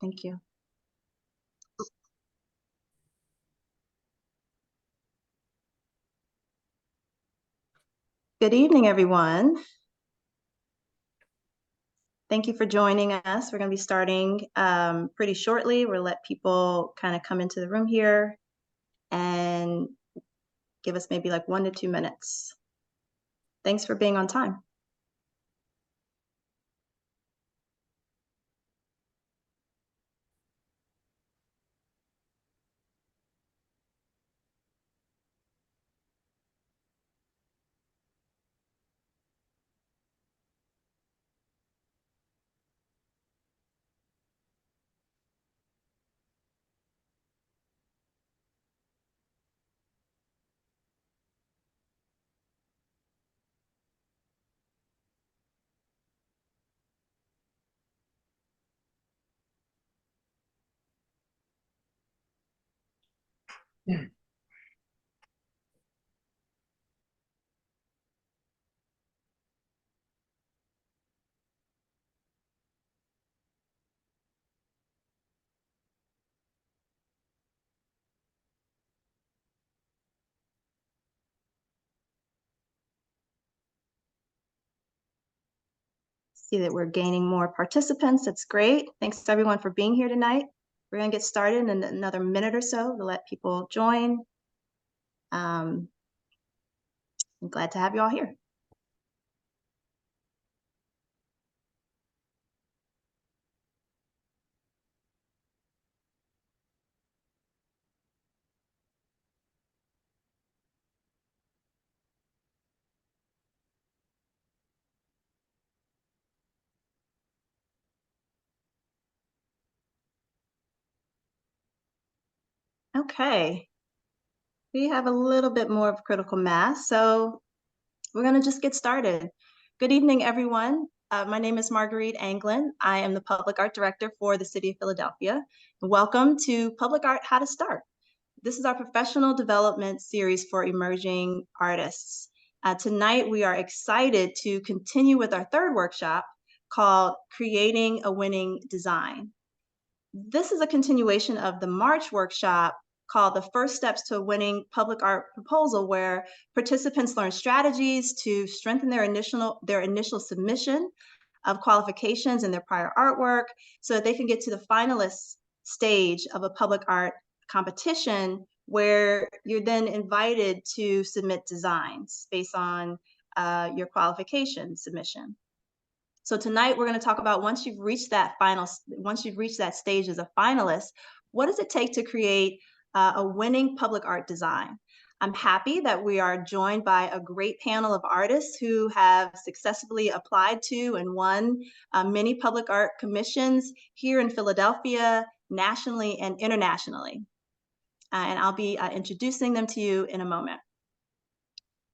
Thank you. Good evening, everyone. Thank you for joining us. We're going to be starting pretty shortly. We'll let people kind of come into the room here and give us maybe like 1 to 2 minutes. Thanks for being on time. See that we're gaining more participants. That's great. Thanks to everyone for being here tonight. We're going to get started in another minute or so to let people join. I'm glad to have you all here. Okay. We have a little bit more of critical mass, so we're going to just get started. Good evening, everyone. My name is Marguerite Anglin. I am the Public Art Director for the City of Philadelphia. Welcome to Public Art How to Start. This is our professional development series for emerging artists. Tonight, we are excited to continue with our third workshop called Creating a Winning Design. This is a continuation of the March workshop called The First Steps to a Winning Public Art Proposal, where participants learn strategies to strengthen their initial submission of qualifications in their prior artwork so that they can get to the finalist stage of a public art competition, where you're then invited to submit designs based on your qualification submission. So tonight we're going to talk about once you've reached that stage as a finalist, what does it take to create a winning public art design? I'm happy that we are joined by a great panel of artists who have successfully applied to and won many public art commissions here in Philadelphia, nationally and internationally. And I'll be introducing them to you in a moment.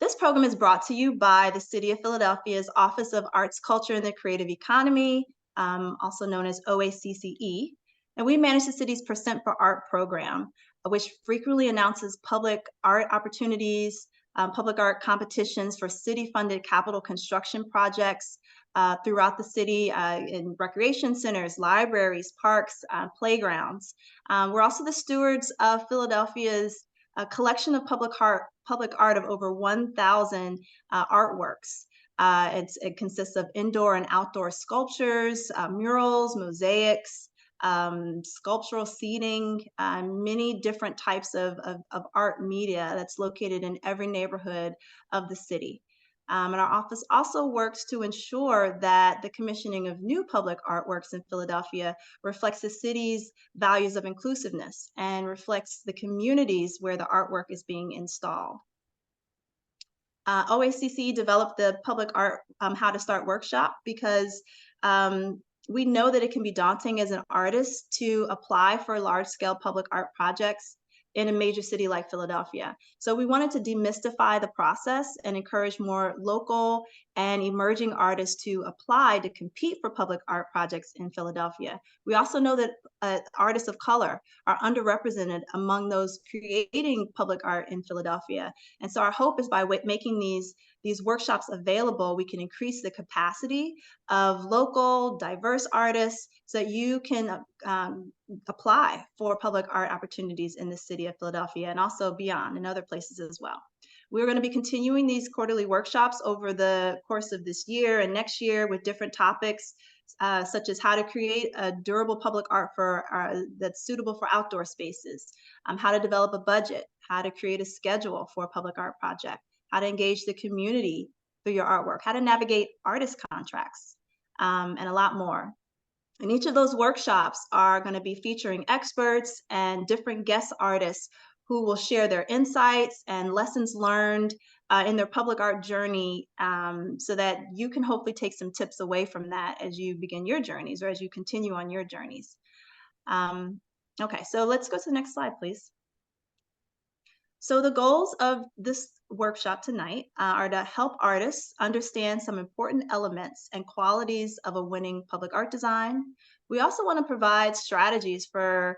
This program is brought to you by the City of Philadelphia's Office of Arts, Culture, and the Creative Economy, also known as OACCE. And we manage the city's Percent for Art program, which frequently announces public art opportunities, public art competitions for city-funded capital construction projects throughout the city in recreation centers, libraries, parks, playgrounds. We're also the stewards of Philadelphia's a collection of public art of over 1,000 artworks. It consists of indoor and outdoor sculptures, murals, mosaics, sculptural seating, many different types of art media that's located in every neighborhood of the city. And our office also works to ensure that the commissioning of new public artworks in Philadelphia reflects the city's values of inclusiveness and reflects the communities where the artwork is being installed. OACCE developed the Public Art How to Start workshop because we know that it can be daunting as an artist to apply for large-scale public art projects in a major city like Philadelphia. So we wanted to demystify the process and encourage more local and emerging artists to apply to compete for public art projects in Philadelphia. We also know that artists of color are underrepresented among those creating public art in Philadelphia. And so our hope is by making these workshops available, we can increase the capacity of local, diverse artists so that you can apply for public art opportunities in the city of Philadelphia and also beyond in other places as well. We're going to be continuing these quarterly workshops over the course of this year and next year with different topics, such as how to create a durable public art that's suitable for outdoor spaces, how to develop a budget, how to create a schedule for a public art project, how to engage the community through your artwork, how to navigate artist contracts, and a lot more. And each of those workshops are going to be featuring experts and different guest artists who will share their insights and lessons learned in their public art journey, so that you can hopefully take some tips away from that as you begin your journeys or as you continue on your journeys. Okay, so let's go to the next slide, please. So the goals of this workshop tonight are to help artists understand some important elements and qualities of a winning public art design. We also want to provide strategies for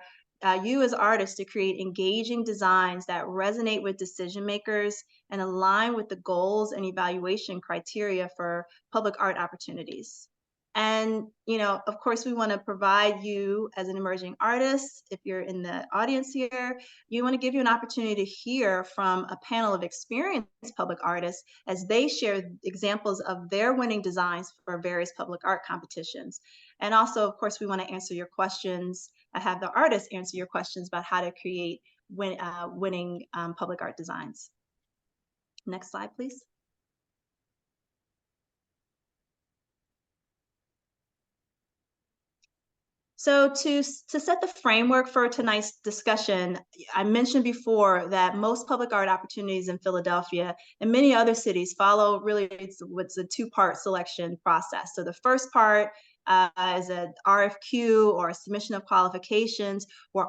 you as artists to create engaging designs that resonate with decision makers and align with the goals and evaluation criteria for public art opportunities. And, of course, we want to provide you as an emerging artist, if you're in the audience here, you want to give you an opportunity to hear from a panel of experienced public artists as they share examples of their winning designs for various public art competitions. And also, of course, we want to answer your questions, have the artists answer your questions about how to create winning public art designs. Next slide, please. So to set the framework for tonight's discussion, I mentioned before that most public art opportunities in Philadelphia and many other cities follow what's a two-part selection process. So the first part is an RFQ or a submission of qualifications where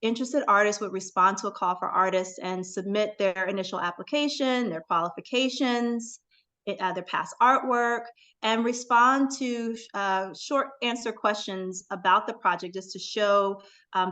interested artists would respond to a call for artists and submit their initial application, their qualifications, their past artwork, and respond to short answer questions about the project just to show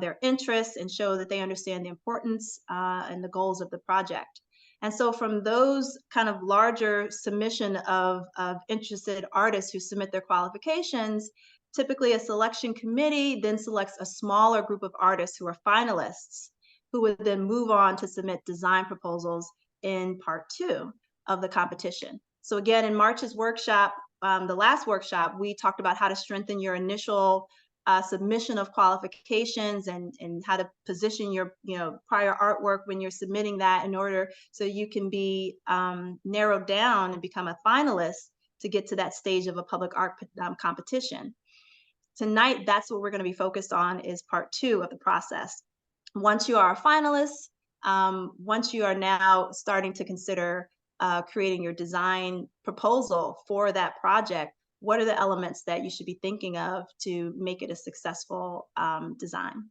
their interest and show that they understand the importance and the goals of the project. And so from those kind of larger submission of interested artists who submit their qualifications, typically a selection committee then selects a smaller group of artists who are finalists, who would then move on to submit design proposals in part 2 of the competition. So again, in March's workshop, the last workshop, we talked about how to strengthen your initial submission of qualifications and how to position your prior artwork when you're submitting that in order so you can be narrowed down and become a finalist to get to that stage of a public art competition. Tonight, that's what we're going to be focused on, is part 2 of the process. Once you are a finalist, once you are now starting to consider creating your design proposal for that project, what are the elements that you should be thinking of to make it a successful design?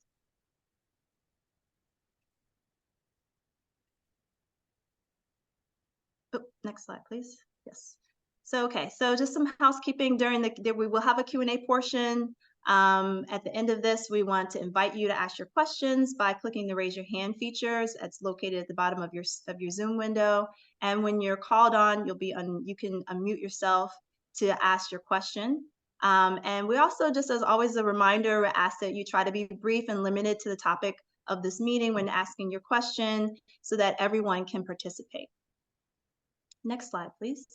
Oh, next slide, please. Yes. So, okay, so just some housekeeping we will have a Q&A portion. At the end of this, we want to invite you to ask your questions by clicking the raise your hand features. It's located at the bottom of your Zoom window. And when you're called on, you can unmute yourself to ask your question. And we also, just as always, a reminder, we ask that you try to be brief and limited to the topic of this meeting when asking your question so that everyone can participate. Next slide, please.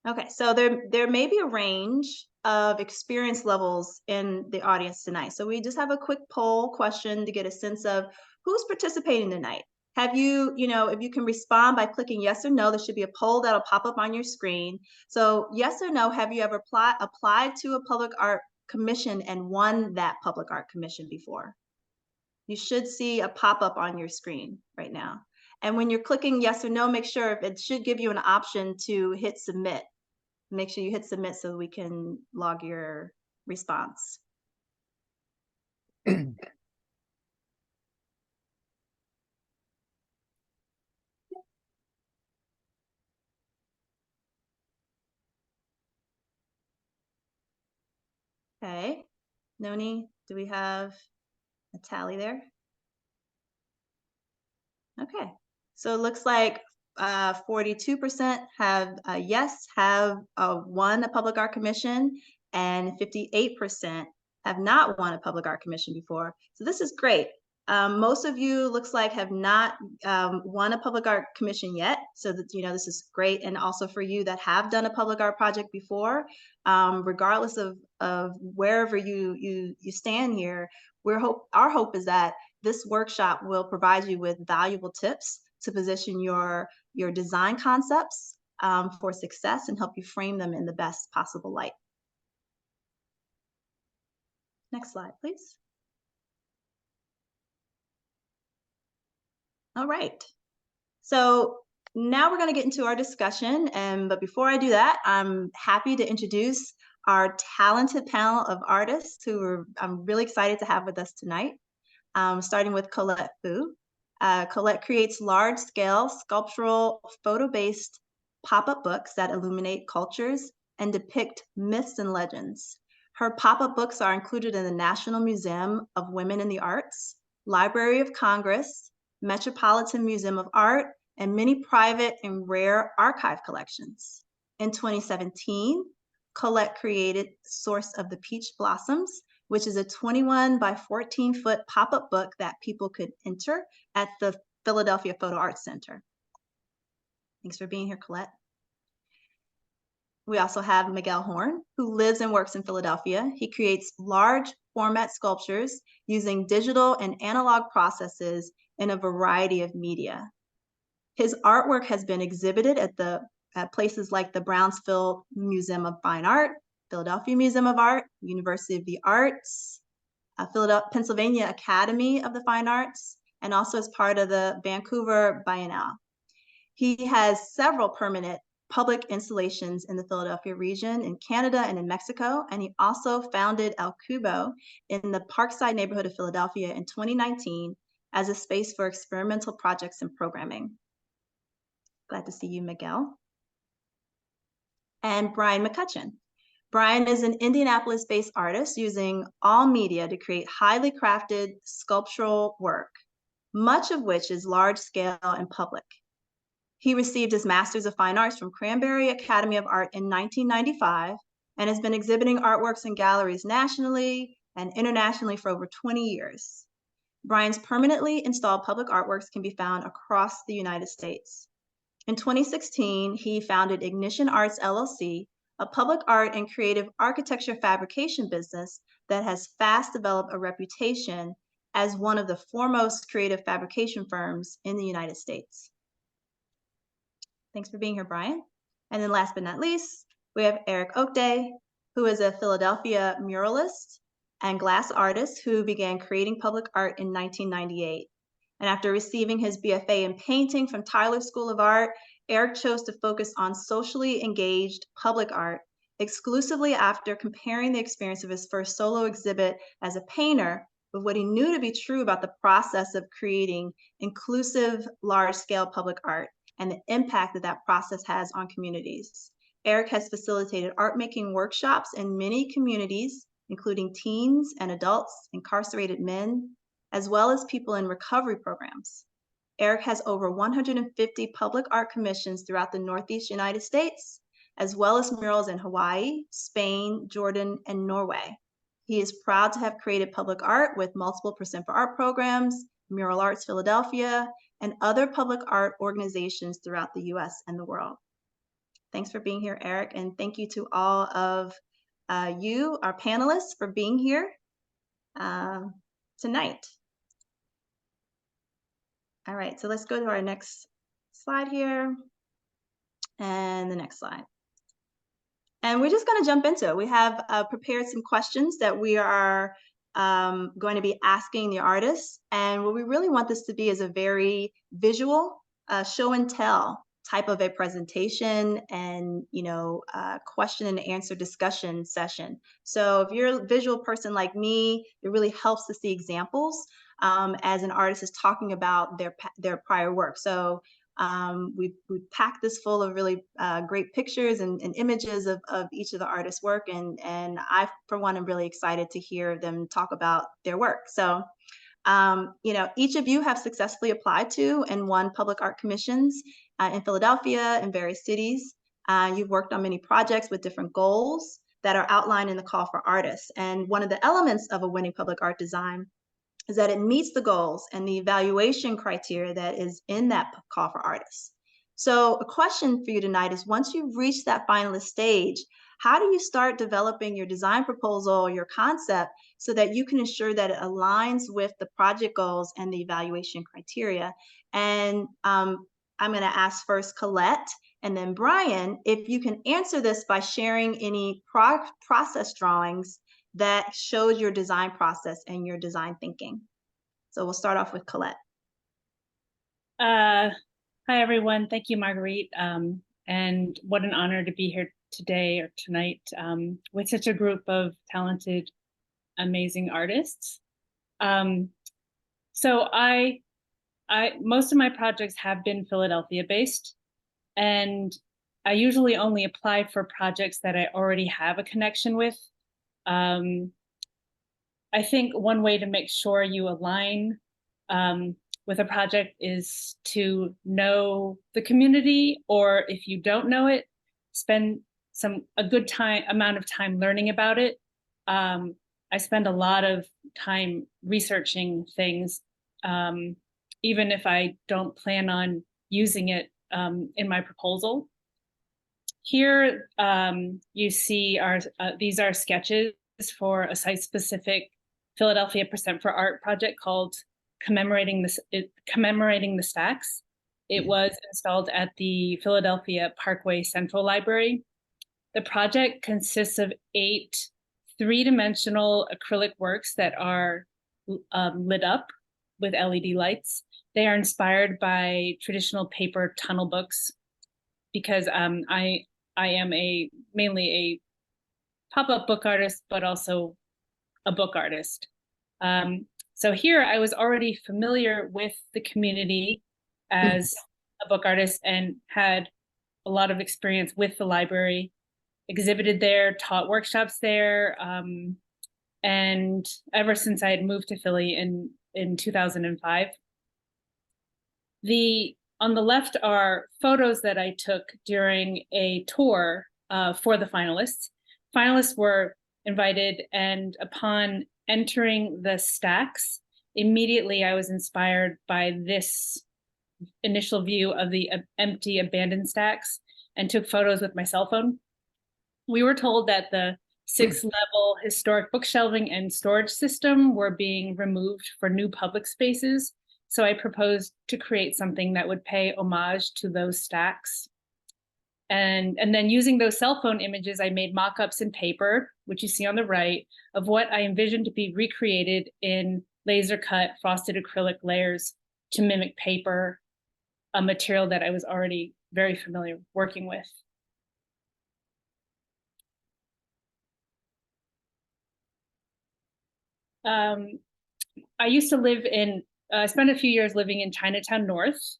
Okay, so there may be a range of experience levels in the audience tonight. So we just have a quick poll question to get a sense of who's participating tonight. Have you, if you can respond by clicking yes or no, there should be a poll that'll pop up on your screen. So yes or no, have you ever applied to a public art commission and won that public art commission before? You should see a pop-up on your screen right now. And when you're clicking yes or no, make sure it should give you an option to hit submit. Make sure you hit submit so we can log your response. Okay. Noni, do we have a tally there? Okay. So it looks like 42% have yes, have won a public art commission, and 58% have not won a public art commission before. So this is great. Most of you looks like have not won a public art commission yet. So that, you know, this is great. And also for you that have done a public art project before, regardless of wherever you stand here, our hope is that this workshop will provide you with valuable tips to position your design concepts for success and help you frame them in the best possible light. Next slide, please. All right. So now we're going to get into our discussion. But before I do that, I'm happy to introduce our talented panel of artists who I'm really excited to have with us tonight. Starting with Colette Fu. Colette creates large-scale sculptural photo-based pop-up books that illuminate cultures and depict myths and legends. Her pop-up books are included in the National Museum of Women in the Arts, Library of Congress, Metropolitan Museum of Art, and many private and rare archive collections. In 2017, Colette created Source of the Peach Blossoms, which is a 21 by 14-foot pop-up book that people could enter at the Philadelphia Photo Arts Center. Thanks for being here, Colette. We also have Miguel Horn, who lives and works in Philadelphia. He creates large format sculptures using digital and analog processes in a variety of media. His artwork has been exhibited at places like the Brownsville Museum of Fine Art, Philadelphia Museum of Art, University of the Arts, Pennsylvania Academy of the Fine Arts, and also as part of the Vancouver Biennale. He has several permanent public installations in the Philadelphia region, in Canada and in Mexico, and he also founded El Cubo in the Parkside neighborhood of Philadelphia in 2019 as a space for experimental projects and programming. Glad to see you, Miguel. And Brian McCutcheon. Brian is an Indianapolis-based artist using all media to create highly crafted sculptural work, much of which is large scale and public. He received his Master's of Fine Arts from Cranberry Academy of Art in 1995 and has been exhibiting artworks in galleries nationally and internationally for over 20 years. Brian's permanently installed public artworks can be found across the United States. In 2016, he founded Ignition Arts LLC, a public art and creative architecture fabrication business that has fast developed a reputation as one of the foremost creative fabrication firms in the United States. Thanks for being here, Brian. And then last but not least, we have Eric Okdeh, who is a Philadelphia muralist and glass artist who began creating public art in 1998. And after receiving his BFA in painting from Tyler School of Art, Eric chose to focus on socially engaged public art exclusively after comparing the experience of his first solo exhibit as a painter with what he knew to be true about the process of creating inclusive, large-scale public art and the impact that that process has on communities. Eric has facilitated art-making workshops in many communities, including teens and adults, incarcerated men, as well as people in recovery programs. Eric has over 150 public art commissions throughout the Northeast United States, as well as murals in Hawaii, Spain, Jordan, and Norway. He is proud to have created public art with multiple Percent for Art programs, Mural Arts Philadelphia, and other public art organizations throughout the US and the world. Thanks for being here, Eric, and thank you to all of you, our panelists, for being here tonight. All right, so let's go to our next slide here, and the next slide. And we're just going to jump into it. We have prepared some questions that we are going to be asking the artists. And what we really want this to be is a very visual show and tell type of a presentation and, you know, question and answer discussion session. So if you're a visual person like me, it really helps to see examples as an artist is talking about their prior work. So We've packed this full of really great pictures and images of each of the artists' work, and I, for one, am really excited to hear them talk about their work. So, you know, each of you have successfully applied to and won public art commissions in Philadelphia and various cities. You've worked on many projects with different goals that are outlined in the call for artists. And one of the elements of a winning public art design is that it meets the goals and the evaluation criteria that is in that call for artists. So a question for you tonight is, once you've reached that finalist stage, how do you start developing your design proposal, your concept, so that you can ensure that it aligns with the project goals and the evaluation criteria? And I'm going to ask first Colette and then Brian, if you can answer this by sharing any process drawings that shows your design process and your design thinking. So we'll start off with Colette. Hi, everyone. Thank you, Marguerite. And what an honor to be here today or tonight with such a group of talented, amazing artists. So most of my projects have been Philadelphia based, and I usually only apply for projects that I already have a connection with. I think one way to make sure you align with a project is to know the community, or if you don't know it, spend a good amount of time learning about it. I spend a lot of time researching things, even if I don't plan on using it in my proposal. Here you see these are sketches for a site-specific Philadelphia Percent for Art project called Commemorating the Stacks. It was installed at the Philadelphia Parkway Central Library. The project consists of 8 three-dimensional acrylic works that are lit up with LED lights. They are inspired by traditional paper tunnel books, because I am mainly a pop-up book artist, but also a book artist. So here I was already familiar with the community as a book artist and had a lot of experience with the library, exhibited there, taught workshops there. And ever since I had moved to Philly in 2005. On the left are photos that I took during a tour for the finalists. Finalists were invited, and upon entering the stacks, immediately I was inspired by this initial view of the empty abandoned stacks and took photos with my cell phone. We were told that the 6-level historic bookshelving and storage system were being removed for new public spaces. So I proposed to create something that would pay homage to those stacks. And then using those cell phone images, I made mock-ups in paper, which you see on the right, of what I envisioned to be recreated in laser-cut frosted acrylic layers to mimic paper, a material that I was already very familiar working with. I used to live in, I spent a few years living in Chinatown North.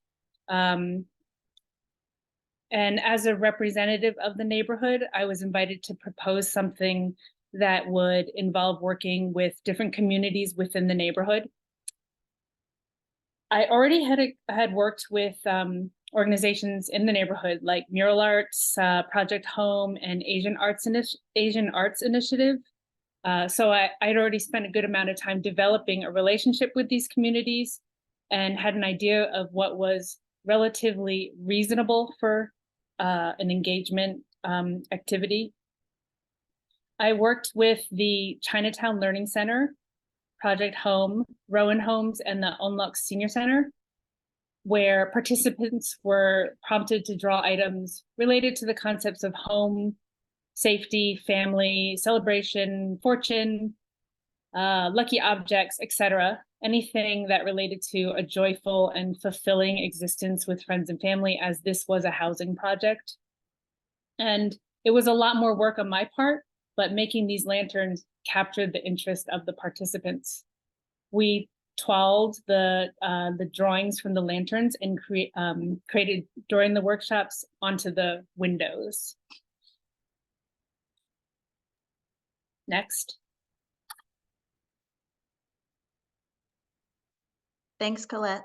And as a representative of the neighborhood, I was invited to propose something that would involve working with different communities within the neighborhood. I already had worked with organizations in the neighborhood like Mural Arts, Project Home, and Asian Arts Initiative. So I'd already spent a good amount of time developing a relationship with these communities and had an idea of what was relatively reasonable for an engagement activity. I worked with the Chinatown Learning Center, Project Home, Rowan Homes, and the Unlock Senior Center, where participants were prompted to draw items related to the concepts of home, safety, family, celebration, fortune, lucky objects, etc. Anything that related to a joyful and fulfilling existence with friends and family, as this was a housing project. And it was a lot more work on my part, but making these lanterns captured the interest of the participants. We twirled the drawings from the lanterns and created during the workshops onto the windows. Next. Thanks, Colette.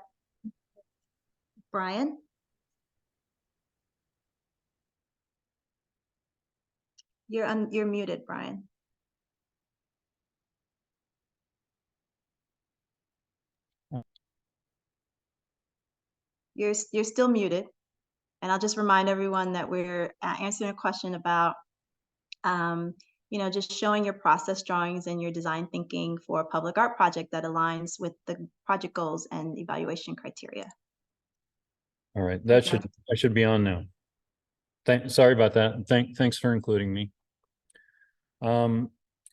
Brian? You're muted, Brian. You're still muted. And I'll just remind everyone that we're answering a question about, you know, just showing your process drawings and your design thinking for a public art project that aligns with the project goals and evaluation criteria. All right, that I should be on now. Sorry about that. Thanks for including me. I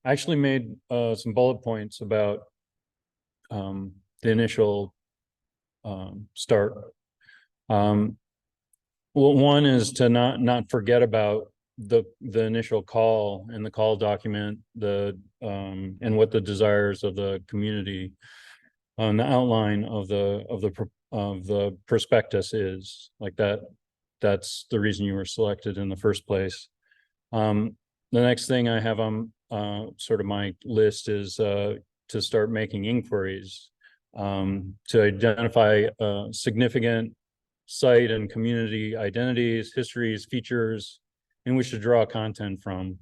actually made some bullet points about the initial start. Well, one is to not forget about the initial call and the call document, and what the desires of the community on the outline of the prospectus is. Like that's the reason you were selected in the first place. The next thing I have on sort of my list is to start making inquiries to identify significant site and community identities, histories, features in which to draw content from.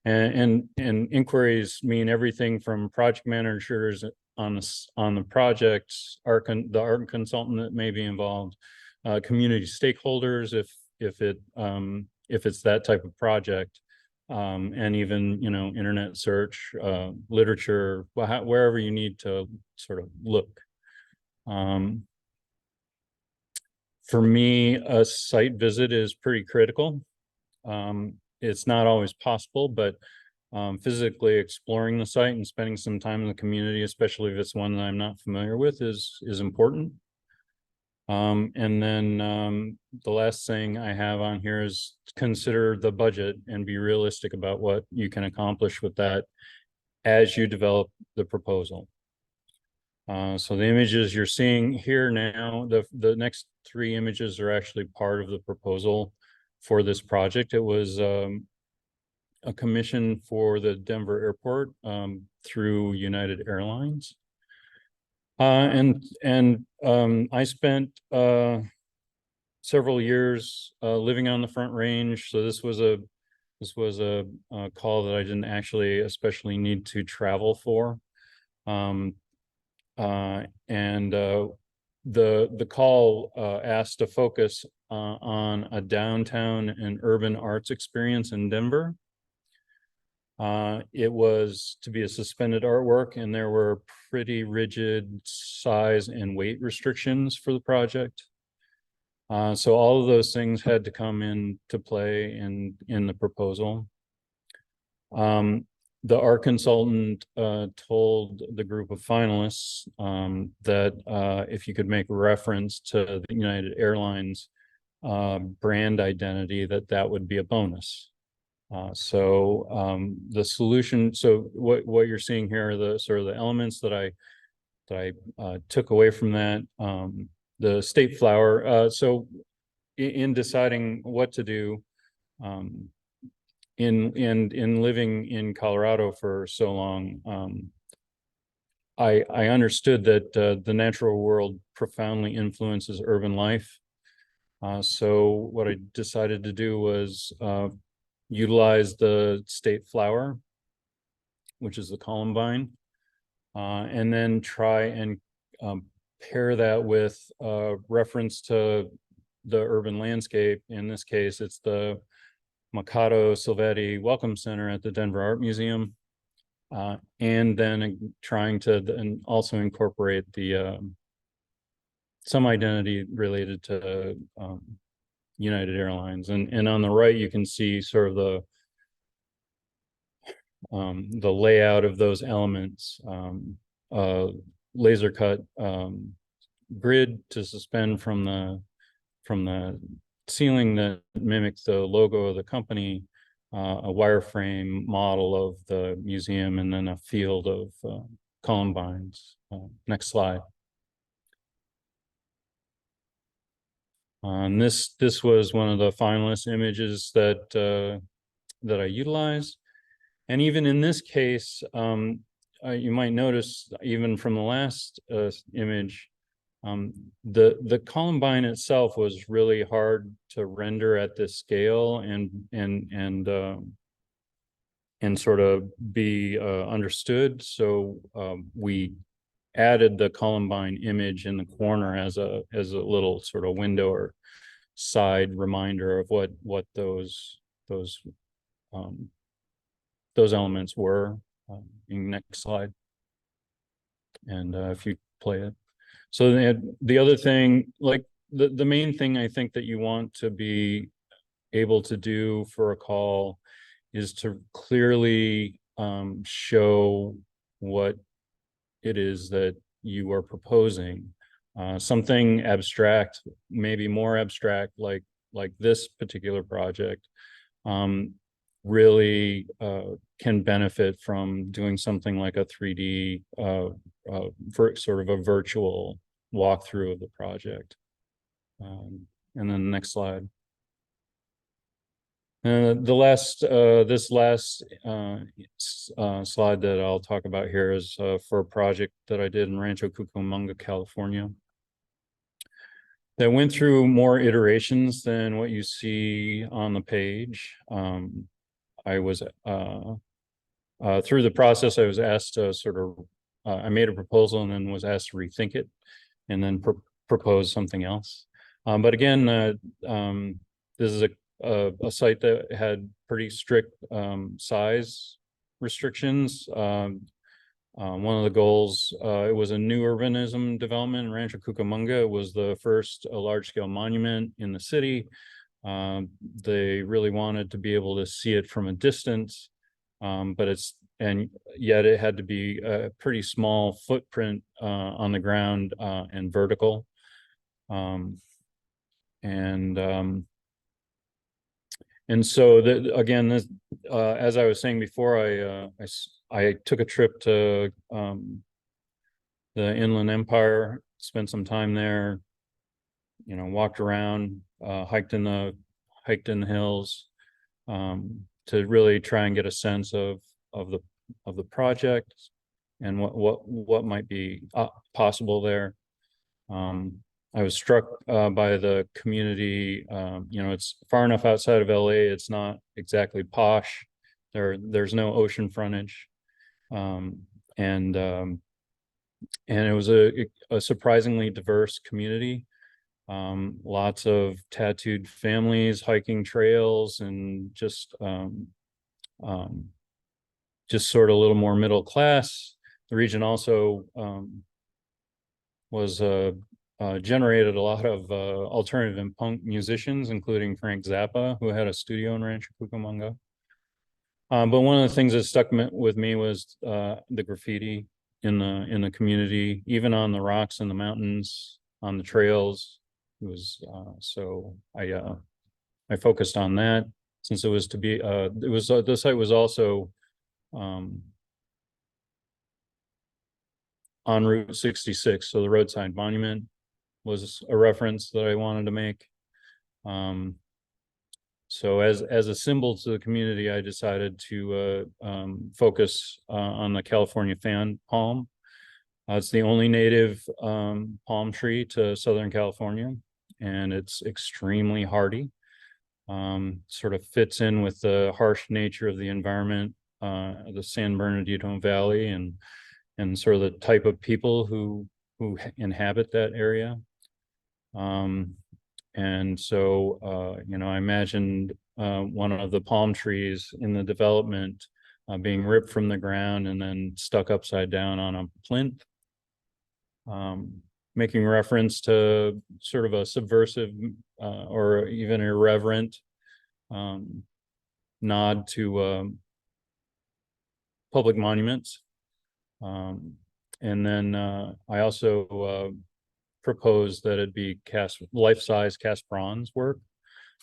And inquiries mean everything from project managers on the project, the art consultant that may be involved, community stakeholders if it's that type of project, and even, you know, internet search, literature, wherever you need to sort of look. For me, a site visit is pretty critical. It's not always possible, but physically exploring the site and spending some time in the community, especially if it's one that I'm not familiar with, is important. And then the last thing I have on here is consider the budget and be realistic about what you can accomplish with that as you develop the proposal. So the images you're seeing here now, the next 3 images are actually part of the proposal for this project. It was a commission for the Denver airport through United Airlines. I spent several years living on the Front Range, so this was a call that I didn't actually especially need to travel for. The call asked to focus on a downtown and urban arts experience in Denver. It was to be a suspended artwork, and there were pretty rigid size and weight restrictions for the project. So all of those things had to come into play in the proposal. The art consultant told the group of finalists that if you could make reference to the United Airlines brand identity, that would be a bonus. The solution, so what you're seeing here are the sort of the elements that I took away from that. The state flower. So in deciding what to do, in living in Colorado for so long, I understood that the natural world profoundly influences urban life. So what I decided to do was utilize the state flower, which is the columbine, and then try and pair that with reference to the urban landscape. In this case, it's the Mikado Silvetti Welcome Center at the Denver Art Museum, and then trying to also incorporate the some identity related to United Airlines. And on the right, you can see sort of the layout of those elements, laser cut grid to suspend from the ceiling that mimics the logo of the company, a wireframe model of the museum, and then a field of columbines. Next slide. And this was one of the finalist images that that I utilized. And even in this case, you might notice even from the last image, the columbine itself was really hard to render at this scale and sort of be understood. So we added the columbine image in the corner as a little sort of window or side reminder of what those elements were. Next slide. And if you play it. So the other thing, like the main thing I think that you want to be able to do for a call is to clearly show what it is that you are proposing. Something abstract, maybe more abstract, like this particular project, really can benefit from doing something like a 3D sort of a virtual walkthrough of the project. And then the next slide. This last slide that I'll talk about here is for a project that I did in Rancho Cucamonga, California, that went through more iterations than what you see on the page. I was through the process, I was asked to sort of, I made a proposal and then was asked to rethink it and then propose something else. But again, this is a site that had pretty strict size restrictions. One of the goals, it was a new urbanism development in Rancho Cucamonga. It was the first large-scale monument in the city. They really wanted to be able to see it from a distance, and yet it had to be a pretty small footprint on the ground and vertical. And so again, this, as I was saying before, I took a trip to the Inland Empire, spent some time there, you know, walked around, hiked in the hills, to really try and get a sense of the project and what might be possible there. I was struck by the community. You know, it's far enough outside of LA. It's not exactly posh. There's no ocean frontage, and it was a surprisingly diverse community. Lots of tattooed families, hiking trails, and just sort of a little more middle class. The region also was generated a lot of alternative and punk musicians, including Frank Zappa, who had a studio in Rancho Cucamonga. But one of the things that stuck with me was the graffiti in the community, even on the rocks and the mountains, on the trails. It was so I focused on that, since it was to be the site was also on Route 66, so the roadside monument was a reference that I wanted to make. So as a symbol to the community, I decided to focus on the California fan palm. It's the only native palm tree to Southern California, and it's extremely hardy. Sort of fits in with the harsh nature of the environment, the San Bernardino Valley, and sort of the type of people who inhabit that area. And so, you know, I imagined one of the palm trees in the development being ripped from the ground and then stuck upside down on a plinth, making reference to sort of a subversive or even irreverent nod to public monuments. And then I also proposed that it be life-size cast bronze work,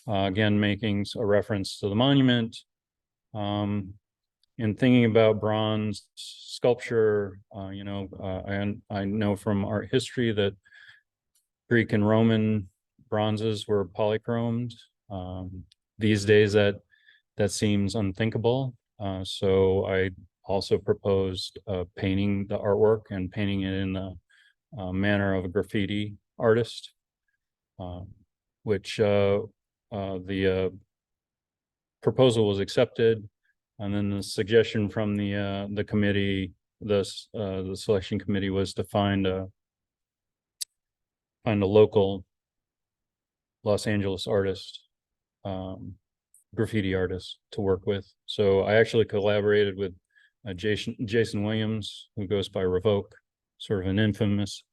again making a reference to the monument, and in thinking about bronze sculpture, I know from art history that Greek and Roman bronzes were polychromed. These days that seems unthinkable. So I also proposed painting the artwork and painting it in the manner of a graffiti artist, which the proposal was accepted, and then the suggestion from the committee, the selection committee, was to find a local Los Angeles artist, graffiti artist to work with. So I actually collaborated with Jason Williams, who goes by Revoke, sort of an infamous,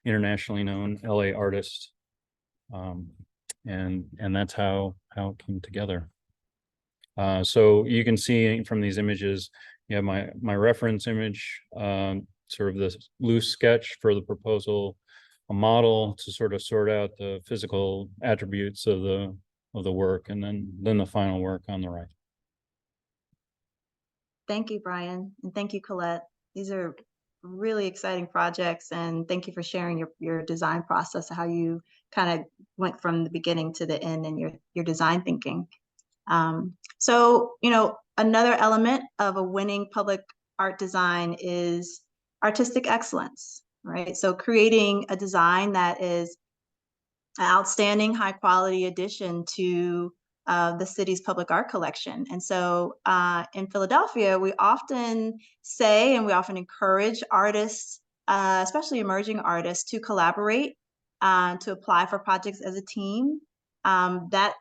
internationally known LA artist. And that's how it came together. So you can see from these images, you have my reference image, sort of this loose sketch for the proposal, a model to sort of sort out the physical attributes of the work, and then the final work on the right. Thank you, Brian, and thank you, Colette. These are really exciting projects, and thank you for sharing your design process, how you kind of went from the beginning to the end in your design thinking. So, another element of a winning public art design is artistic excellence, right? So creating a design that is an outstanding, high quality addition to the city's public art collection. And so in Philadelphia, we often say, and we often encourage artists, especially emerging artists, to collaborate, to apply for projects as a team. That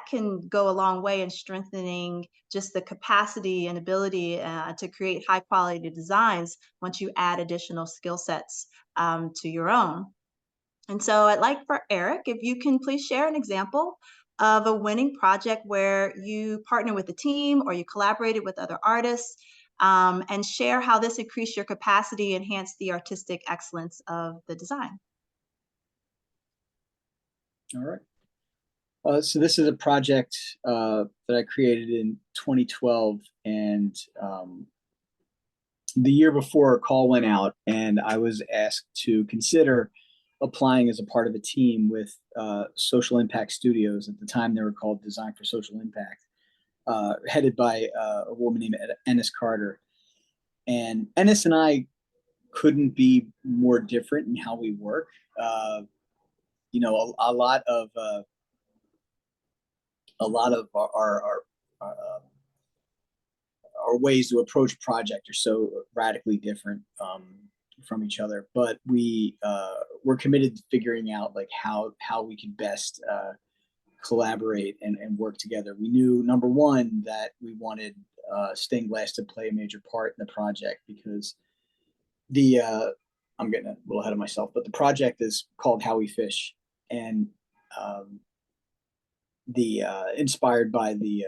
can go a long way in strengthening just the capacity and ability to create high quality designs once you add additional skill sets to your own. And so I'd like for Eric, if you can please share an example of a winning project where you partner with a team or you collaborated with other artists, and share how this increased your capacity, enhanced the artistic excellence of the design. All right. So this is a project that I created in 2012, and the year before, a call went out, and I was asked to consider applying as a part of a team with Social Impact Studios. At the time, they were called Design for Social Impact, headed by a woman named Ennis Carter. And Ennis and I couldn't be more different in how we work. A lot of our ways to approach project are so radically different from each other, but we're committed to figuring out like how we can best collaborate and work together. We knew, number one, that we wanted stained glass to play a major part in the project, because I'm getting a little ahead of myself, but the project is called How We Fish, and inspired by the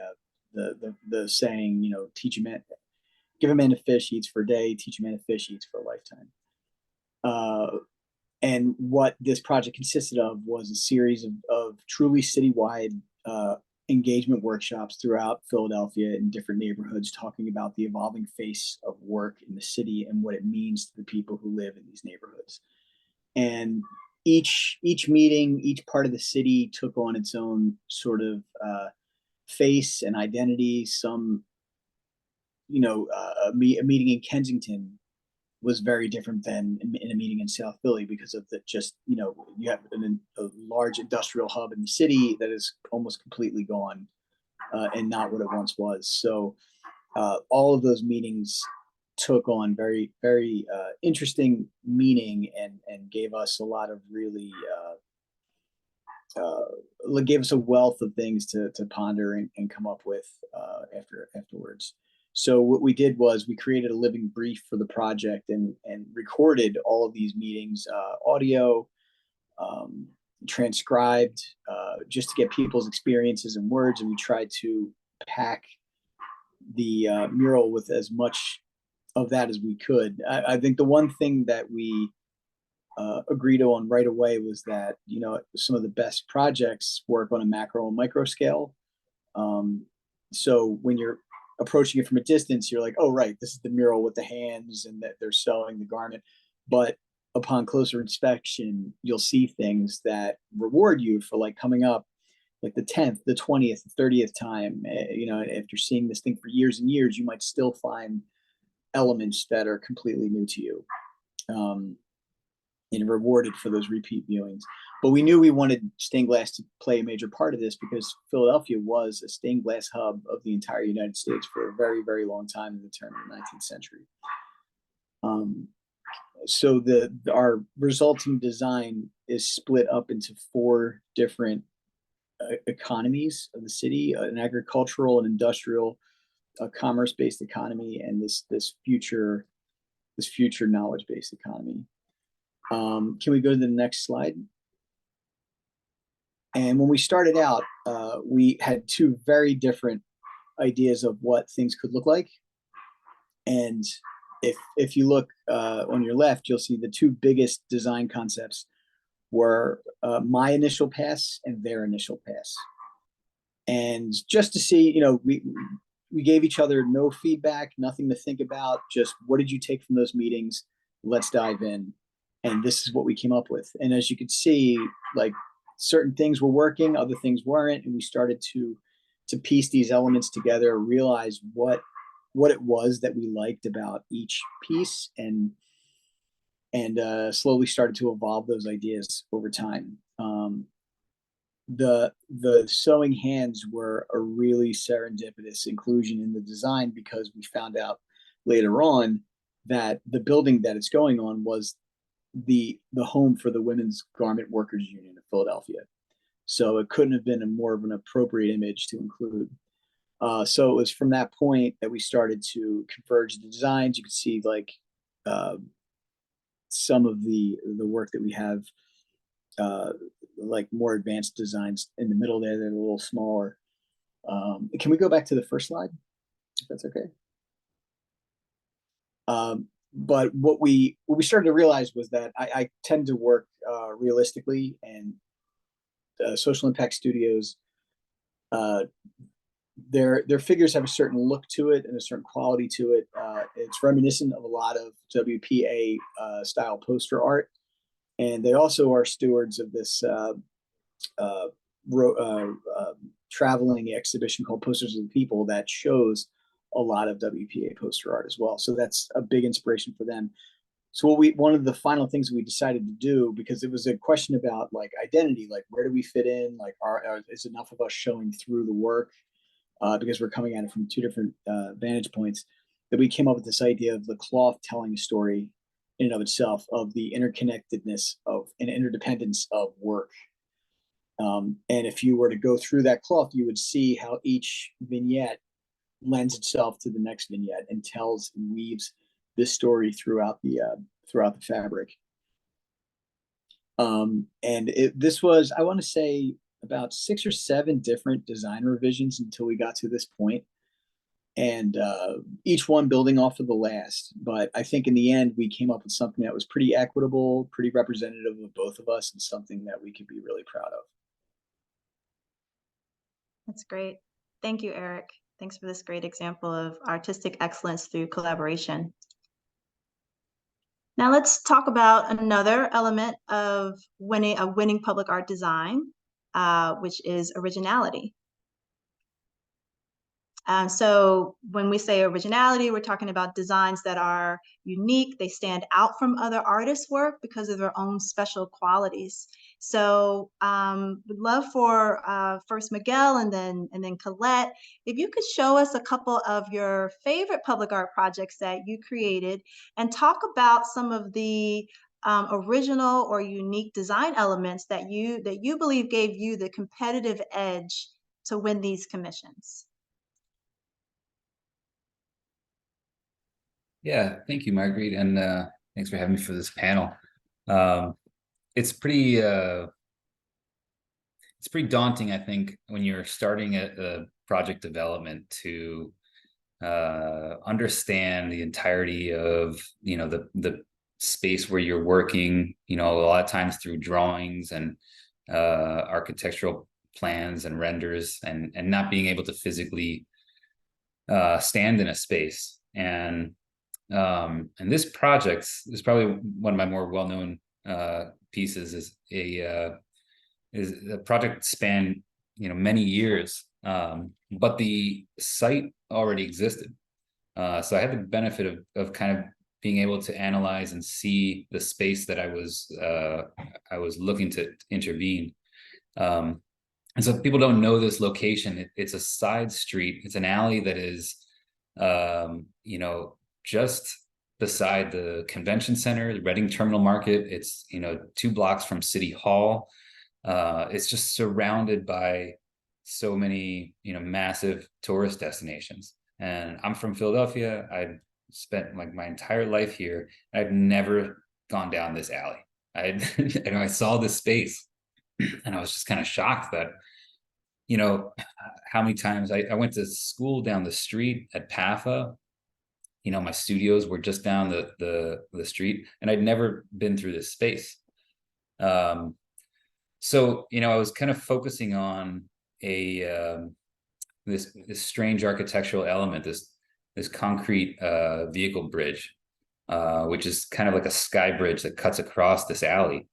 saying, give a man a fish, he eats for a day, teach a man a fish, he eats for a lifetime. And what this project consisted of was a series of truly citywide engagement workshops throughout Philadelphia in different neighborhoods, talking about the evolving face of work in the city and what it means to the people who live in these neighborhoods. And each meeting, each part of the city took on its own sort of face and identity. Some, a meeting in Kensington was very different than in a meeting in South Philly, because of you have a large industrial hub in the city that is almost completely gone and not what it once was. So all of those meetings took on very, very interesting meaning, and gave us a lot of really gave us a wealth of things to ponder and come up with afterwards. So what we did was we created a living brief for the project and recorded all of these meetings, audio, transcribed, just to get people's experiences in words. And we tried to pack the mural with as much of that as we could. I think the one thing that we agreed on right away was that, some of the best projects work on a macro and micro scale. So when you're approaching it from a distance, you're like, oh, right, this is the mural with the hands and that they're sewing the garment. But upon closer inspection, you'll see things that reward you for like coming up like the 10th, the 20th, the 30th time. You know, after seeing this thing for years and years, you might still find elements that are completely new to you. And rewarded for those repeat viewings. But we knew we wanted stained glass to play a major part of this because Philadelphia was a stained glass hub of the entire United States for a very, very long time in the turn of the 19th century. So our resulting design is split up into 4 different economies of the city: an agricultural, an industrial, a commerce-based economy, and this future knowledge-based economy. Can we go to the next slide? And when we started out, we had 2 very different ideas of what things could look like. And if you look on your left, you'll see the 2 biggest design concepts were my initial pass and their initial pass. And just to see, you know, we gave each other no feedback, nothing to think about, just what did you take from those meetings? Let's dive in. And this is what we came up with. And as you could see, like certain things were working, other things weren't. And we started to piece these elements together, realize what it was that we liked about each piece, and slowly started to evolve those ideas over time. The sewing hands were a really serendipitous inclusion in the design because we found out later on that the building that it's going on was the home for the Women's Garment Workers Union of Philadelphia. So it couldn't have been more of an appropriate image to include. So it was from that point that we started to converge the designs. You could see like some of the work that we have, like more advanced designs in the middle there. They're a little smaller. Can we go back to the first slide, if that's okay? But what we started to realize was that I tend to work realistically, and social impact studios, their figures have a certain look to it and a certain quality to it. It's reminiscent of a lot of WPA style poster art, and they also are stewards of this traveling exhibition called Posters of the People that shows a lot of WPA poster art as well. So that's a big inspiration for them. So one of the final things we decided to do, because it was a question about like identity, like where do we fit in? Like, is enough of us showing through the work? Because we're coming at it from 2 different vantage points, that we came up with this idea of the cloth telling a story in and of itself, of the interconnectedness of and interdependence of work. And if you were to go through that cloth, you would see how each vignette lends itself to the next vignette and tells and weaves this story throughout the fabric. And this was, I want to say, about 6 or 7 different design revisions until we got to this point, and each one building off of the last. But I think in the end, we came up with something that was pretty equitable, pretty representative of both of us, and something that we could be really proud of. That's great. Thank you, Eric. Thanks for this great example of artistic excellence through collaboration. Now let's talk about another element of winning public art design, which is originality. So when we say originality, we're talking about designs that are unique. They stand out from other artists' work because of their own special qualities. So we'd love for first Miguel and then Colette, if you could show us a couple of your favorite public art projects that you created and talk about some of the original or unique design elements that you believe gave you the competitive edge to win these commissions. Yeah, thank you, Marguerite, and thanks for having me for this panel. It's pretty daunting, I think, when you're starting a project development to understand the entirety of, you know, the space where you're working. You know, a lot of times through drawings and architectural plans and renders, and not being able to physically stand in a space. And this project is probably one of my more well-known pieces. Is a project spanned, you know, many years, but the site already existed. So I had the benefit of kind of being able to analyze and see the space that I was looking to intervene. And so people don't know this location. It's a side street. It's an alley that is, you know, just beside the convention center, the Reading Terminal Market. It's, you know, 2 blocks from City Hall. It's just surrounded by so many, you know, massive tourist destinations. And I'm from Philadelphia. I've spent like my entire life here. I've never gone down this alley. I saw this space and I was just kind of shocked that, you know, how many times I went to school down the street at PAFA. You know, my studios were just down the street, and I'd never been through this space. So, you know, I was kind of focusing on this strange architectural element, this concrete vehicle bridge, which is kind of like a sky bridge that cuts across this alley.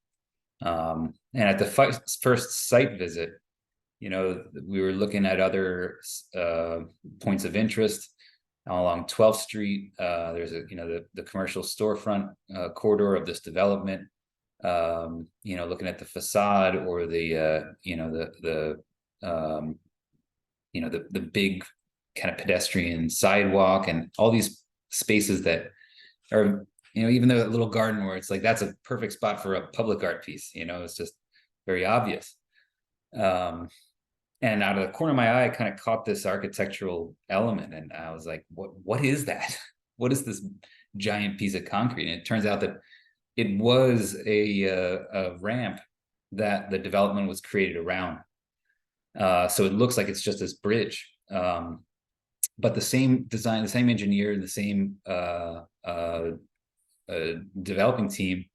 And at the first site visit, you know, we were looking at other points of interest along 12th Street. There's you know, the commercial storefront corridor of this development. You know, looking at the facade or the you know, the big kind of pedestrian sidewalk and all these spaces that are, you know, even the little garden where it's like, that's a perfect spot for a public art piece. You know, it's just very obvious. And out of the corner of my eye, I kind of caught this architectural element, and I was like, what is that? What is this giant piece of concrete? And it turns out that it was a ramp that the development was created around. So it looks like it's just this bridge. But the same design, the same engineer, the same developing team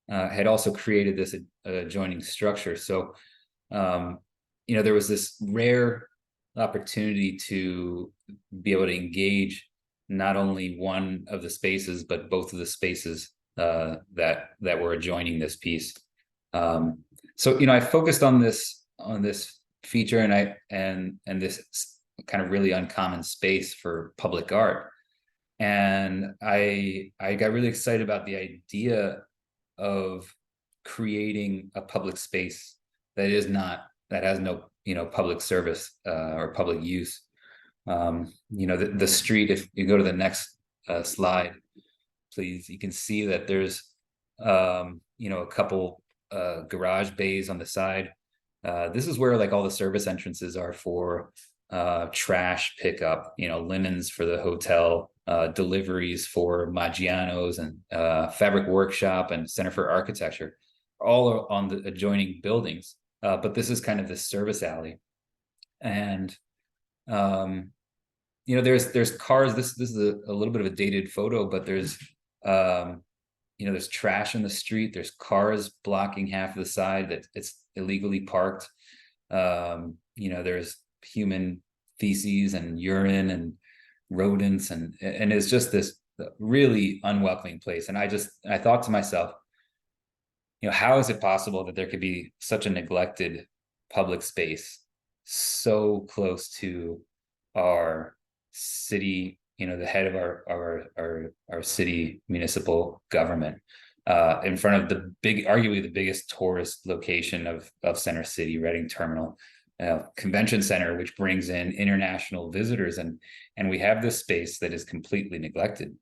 had also created this adjoining structure. So, you know, there was this rare opportunity to be able to engage not only one of the spaces, but both of the spaces that were adjoining this piece. So, you know, I focused on this feature and this kind of really uncommon space for public art. And I got really excited about the idea of creating a public space that has no, you know, public service or public use. You know, the street, if you go to the next slide, please, you can see that there's, you know, a couple garage bays on the side. This is where like all the service entrances are for trash pickup, you know, linens for the hotel, deliveries for Maggiano's and Fabric Workshop and Center for Architecture, all on the adjoining buildings. But this is kind of this service alley. And you know, there's cars. This is a little bit of a dated photo, but there's you know, there's trash in the street. There's cars blocking half of the side that it's illegally parked. You know, there's human feces and urine and rodents, and it's just this really unwelcoming place. And I thought to myself, you know, how is it possible that there could be such a neglected public space so close to our city, you know, the head of our city municipal government, in front of arguably the biggest tourist location of Center City, Reading Terminal, Convention Center, which brings in international visitors, and we have this space that is completely neglected.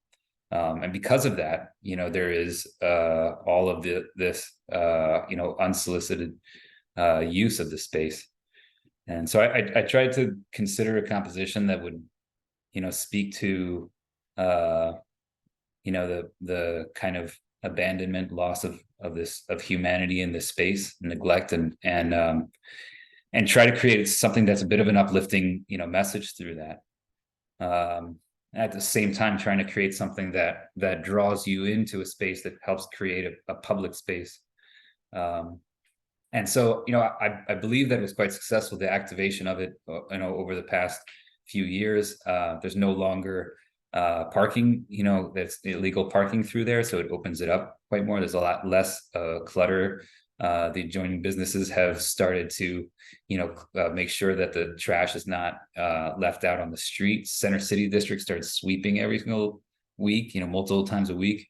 And because of that, you know, there is all of this you know, unsolicited use of the space. And so I tried to consider a composition that would, you know, speak to you know, the kind of abandonment, loss of humanity in this space, neglect, and try to create something that's a bit of an uplifting, you know, message through that. At the same time, trying to create something that draws you into a space that helps create a public space. And so, you know, I believe that it was quite successful, the activation of it, you know, over the past few years. There's no longer parking, that's illegal parking through there, so it opens it up quite more. There's a lot less clutter. The adjoining businesses have started to, make sure that the trash is not left out on the street. Center City District started sweeping every single week, multiple times a week.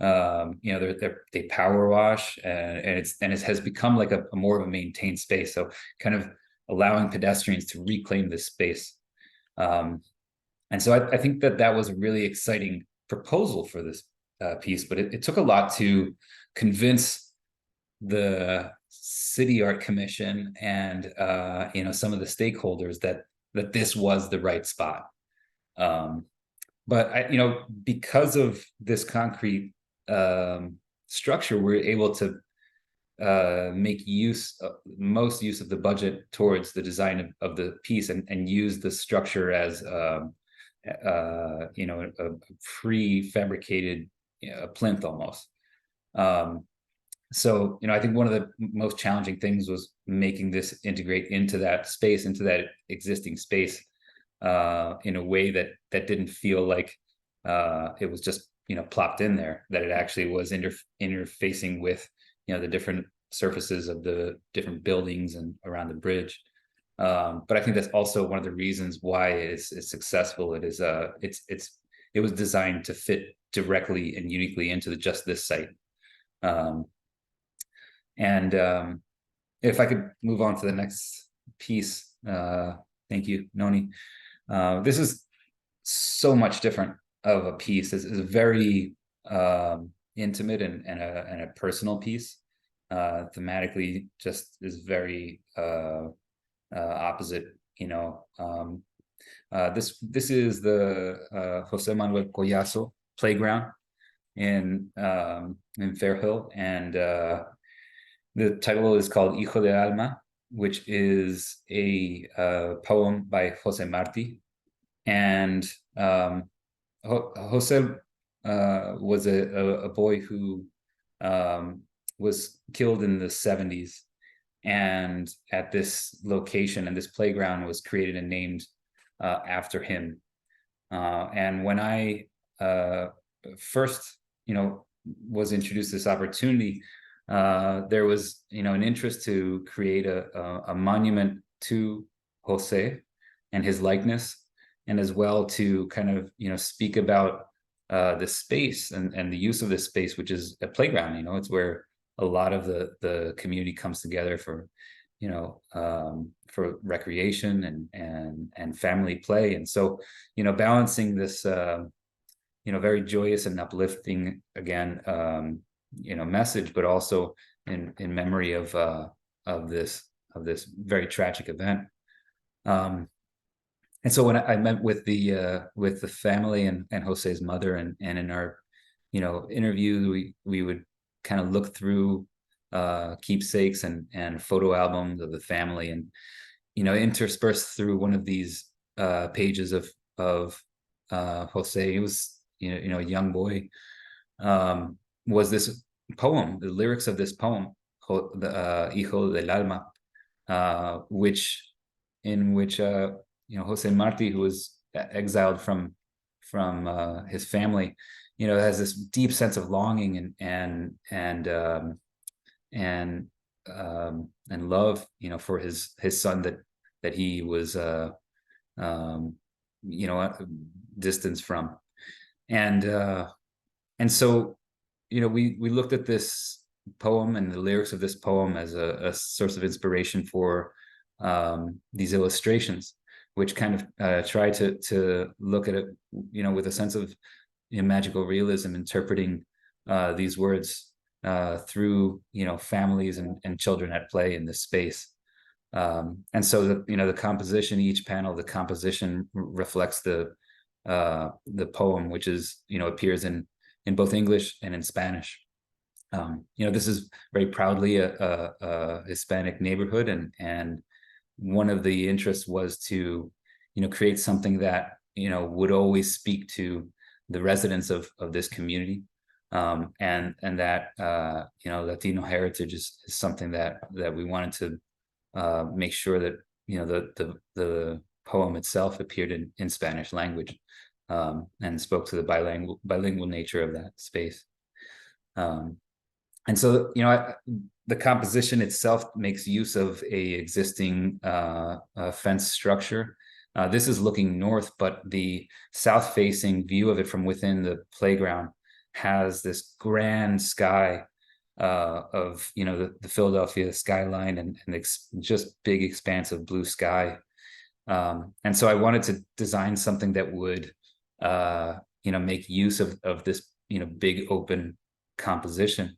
They power wash, and it has become like a more of a maintained space. So kind of allowing pedestrians to reclaim this space. And so I think that was a really exciting proposal for this piece, but it took a lot to convince the City Art Commission and some of the stakeholders that this was the right spot. But because of this concrete structure, we're able to make most use of the budget towards the design of the piece, and use the structure as a prefabricated plinth almost. So I think one of the most challenging things was making this integrate into that space, into that existing space, in a way that didn't feel like it was just plopped in there, that it actually was interfacing with the different surfaces of the different buildings and around the bridge. But I think that's also one of the reasons why it's successful. It was designed to fit directly and uniquely into just this site. If I could move on to the next piece, thank you, Noni. This is so much different of a piece. This is a very intimate and a personal piece. Thematically, just is very opposite. This is the Jose Manuel Collazo playground in Fairhill, and the title is called Hijo de Alma, which is a poem by Jose Marti. And Jose was a boy who was killed in the 70s, and at this location, and this playground was created and named after him. And when I first was introduced to this opportunity, there was an interest to create a monument to Jose and his likeness, and as well to kind of speak about the space and the use of this space, which is a playground. It's where a lot of the community comes together for recreation and family play. And so balancing this very joyous and uplifting, again, message, but also in memory of this very tragic event. And so when I met with the family and Jose's mother, and in our interview, we would kind of look through keepsakes and photo albums of the family, and interspersed through one of these pages of Jose. He was a young boy. Was this poem, the lyrics of this poem, Hijo del Alma, in which Jose Marti, who was exiled from his family, has this deep sense of longing and love, for his son that he was distanced from, and so we looked at this poem and the lyrics of this poem as a source of inspiration for these illustrations, which kind of try to look at it, with a sense of magical realism, interpreting these words through families and children at play in this space. And so the composition, each panel, the composition reflects the poem, which is appears in both English and in Spanish. This is very proudly a Hispanic neighborhood, and one of the interests was to create something that would always speak to the residents of this community, and that Latino heritage is something that we wanted to make sure that the poem itself appeared in Spanish language, and spoke to the bilingual nature of that space. And so, the composition itself makes use of a existing fence structure. This is looking north, but the south-facing view of it from within the playground has this grand sky of the Philadelphia skyline and just big expanse of blue sky. And so I wanted to design something that would make use of this big open composition.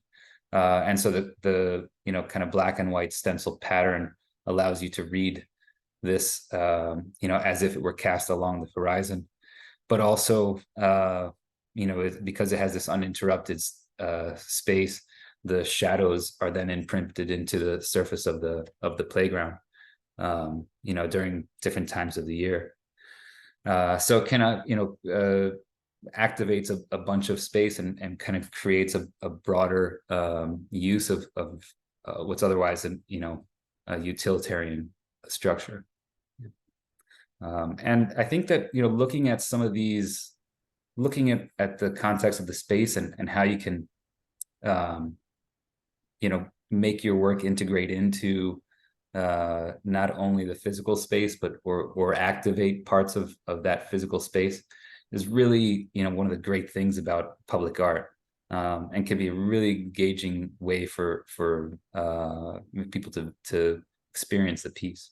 And so the kind of black and white stencil pattern allows you to read this as if it were cast along the horizon, but also because it has this uninterrupted space, the shadows are then imprinted into the surface of the playground during different times of the year. So it kind of activates a bunch of space and kind of creates a broader use of what's otherwise a utilitarian structure. And I think that looking at some of these, looking at the context of the space and how you can make your work integrate into not only the physical space but or activate parts of that physical space is really one of the great things about public art, and can be a really engaging way for people to experience the piece.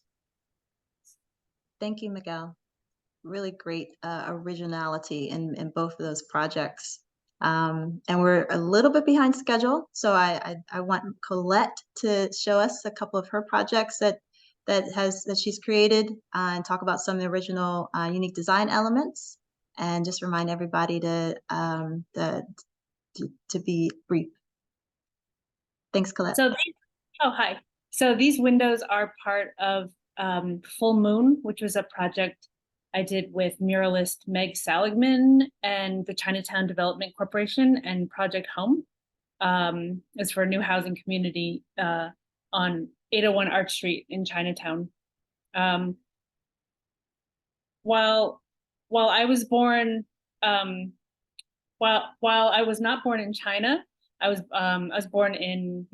Thank you, Miguel. Really great originality in both of those projects. And we're a little bit behind schedule, so I want Colette to show us a couple of her projects that she's created, and talk about some of the original unique design elements, and just remind everybody to be brief. Thanks, Colette. Hi. So these windows are part of Full Moon, which was a project I did with muralist Meg Saligman and the Chinatown Development Corporation and Project Home. It's for a new housing community on 801 Arch Street in Chinatown. While I was born, while I was not born in China, I was born in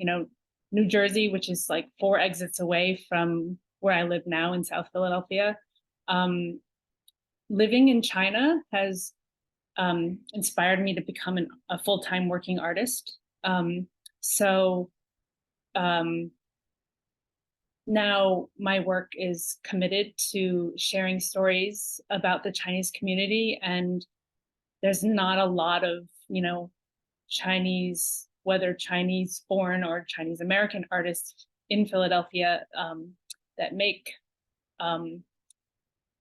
New Jersey, which is like 4 exits away from where I live now in South Philadelphia. Living in China has inspired me to become a full-time working artist. Now my work is committed to sharing stories about the Chinese community, and there's not a lot of Chinese, whether Chinese born or Chinese American artists in Philadelphia that make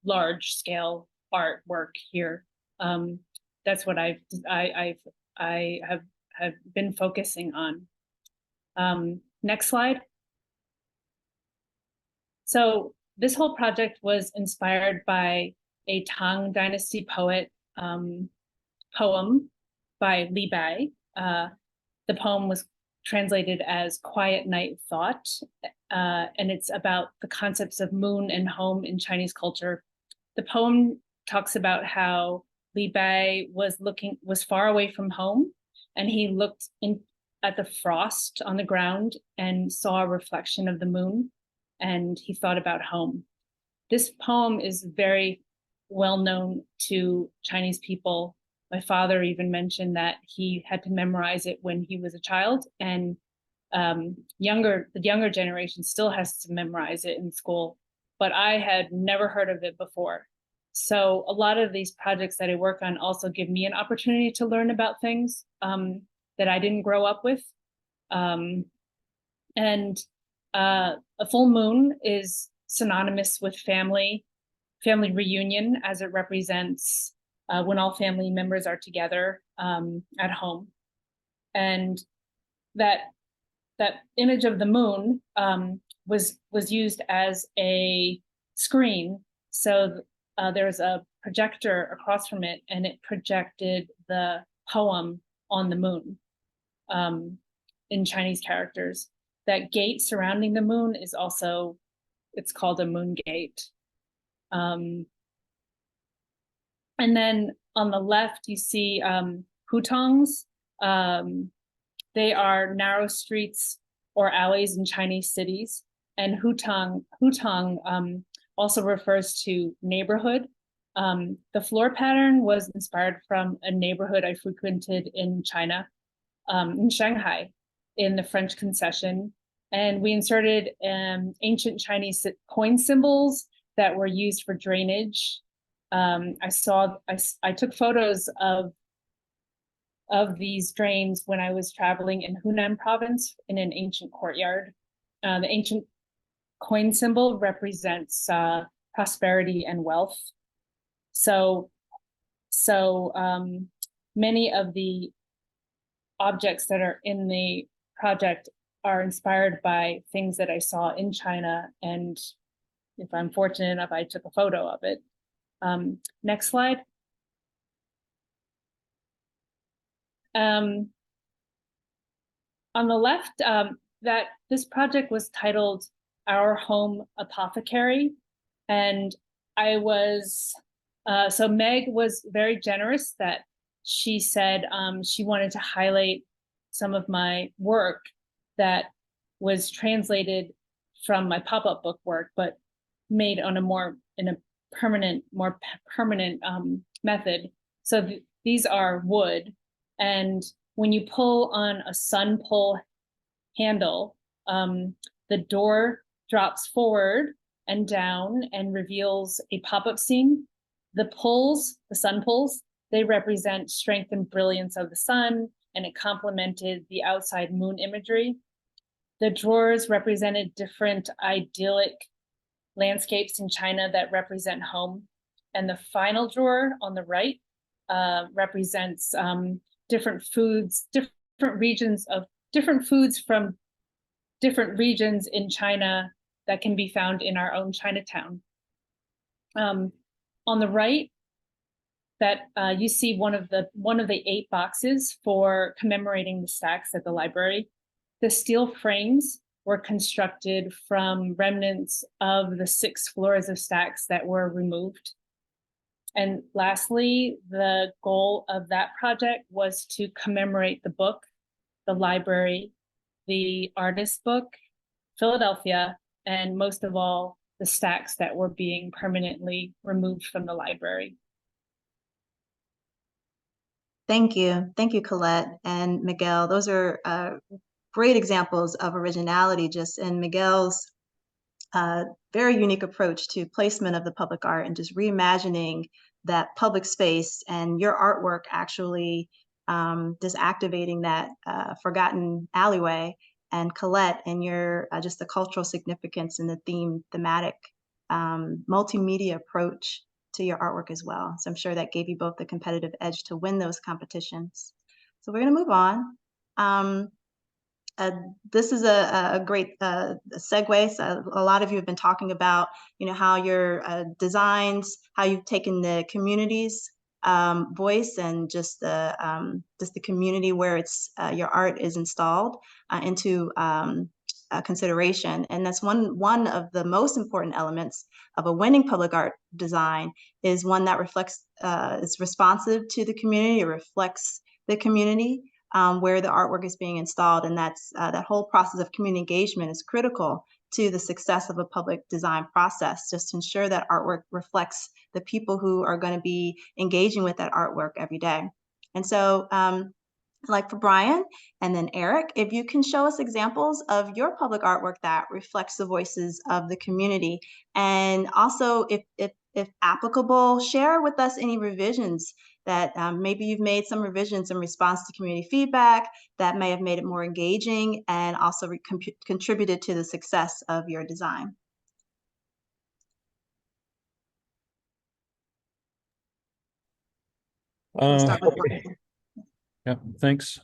large scale artwork here. That's what I have been focusing on. Next slide. So this whole project was inspired by a Tang Dynasty poem by Li Bai. The poem was translated as Quiet Night Thought, and it's about the concepts of moon and home in Chinese culture. The poem talks about how Li Bai was far away from home, and he looked at the frost on the ground and saw a reflection of the moon, and he thought about home. This poem is very well known to Chinese people. My father even mentioned that he had to memorize it when he was a child, and the younger generation still has to memorize it in school, but I had never heard of it before. So a lot of these projects that I work on also give me an opportunity to learn about things that I didn't grow up with. A full moon is synonymous with family reunion, as it represents when all family members are together at home. And that image of the moon was used as a screen. So there's a projector across from it, and it projected the poem on the moon in Chinese characters. That gate surrounding the moon is also, it's called a moon gate. And then on the left, you see hutongs. They are narrow streets or alleys in Chinese cities. And hutong also refers to neighborhood. The floor pattern was inspired from a neighborhood I frequented in China, in Shanghai, in the French Concession. And we inserted ancient Chinese coin symbols that were used for drainage. I took photos of these drains when I was traveling in Hunan province in an ancient courtyard. The ancient coin symbol represents prosperity and wealth. So many of the objects that are in the project are inspired by things that I saw in China, and if I'm fortunate enough, I took a photo of it. Next slide. On the left, that this project was titled Our Home Apothecary, and I was so Meg was very generous that she said she wanted to highlight some of my work that was translated from my pop-up book work, but made on a more permanent method. So these are wood, and when you pull on a sun pull handle, the door drops forward and down and reveals a pop-up scene. The sun pulls, they represent strength and brilliance of the sun, and it complemented the outside moon imagery. The drawers represented different idyllic landscapes in China that represent home. And the final drawer on the right represents different foods, different foods from different regions in China that can be found in our own Chinatown. On the right, that you see one of the 8 boxes for commemorating the stacks at the library. The steel frames were constructed from remnants of the 6 floors of stacks that were removed. And lastly, the goal of that project was to commemorate the book, the library, the artist book, Philadelphia, and most of all, the stacks that were being permanently removed from the library. Thank you. Thank you, Colette and Miguel. Those are great examples of originality just in Miguel's very unique approach to placement of the public art and just reimagining that public space and your artwork actually just activating that forgotten alleyway. And Colette and your just the cultural significance and the thematic multimedia approach to your artwork as well. So I'm sure that gave you both the competitive edge to win those competitions. So we're going to move on. This is a great segue. So a lot of you have been talking about, how your designs, how you've taken the community's voice and just the community where it's your art is installed into consideration. And that's one of the most important elements of a winning public art design is one that reflects, is responsive to the community, it reflects the community where the artwork is being installed. And that's that whole process of community engagement is critical to the success of a public design process, just to ensure that artwork reflects the people who are going to be engaging with that artwork every day. And so like for Brian and then Eric, if you can show us examples of your public artwork that reflects the voices of the community, and also if applicable, share with us any revisions that maybe you've made some revisions in response to community feedback that may have made it more engaging and also contributed to the success of your design. Yeah, thanks.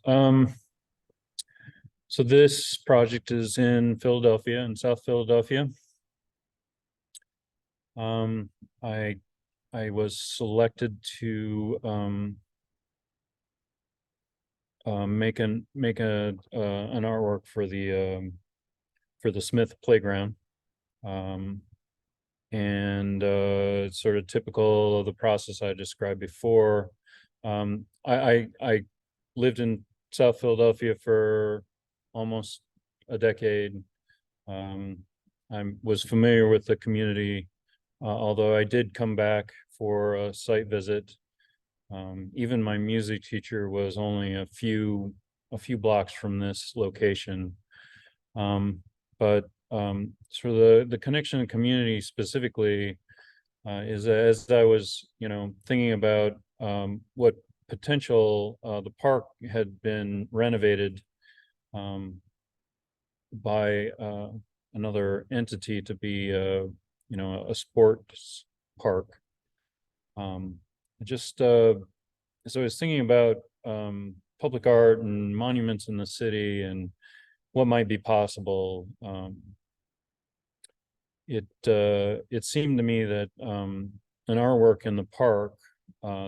So this project is in Philadelphia, in South Philadelphia. I was selected to make an artwork for the Smith Playground. and it's sort of typical of the process I described before. I lived in South Philadelphia for almost a decade. I was familiar with the community, although I did come back for a site visit. Even my music teacher was only a few blocks from this location. But sort of the connection and community specifically is, as I was, thinking about what potential, the park had been renovated by another entity to be a sports park. So I was thinking about public art and monuments in the city and what might be possible. It seemed to me that in our work in the park,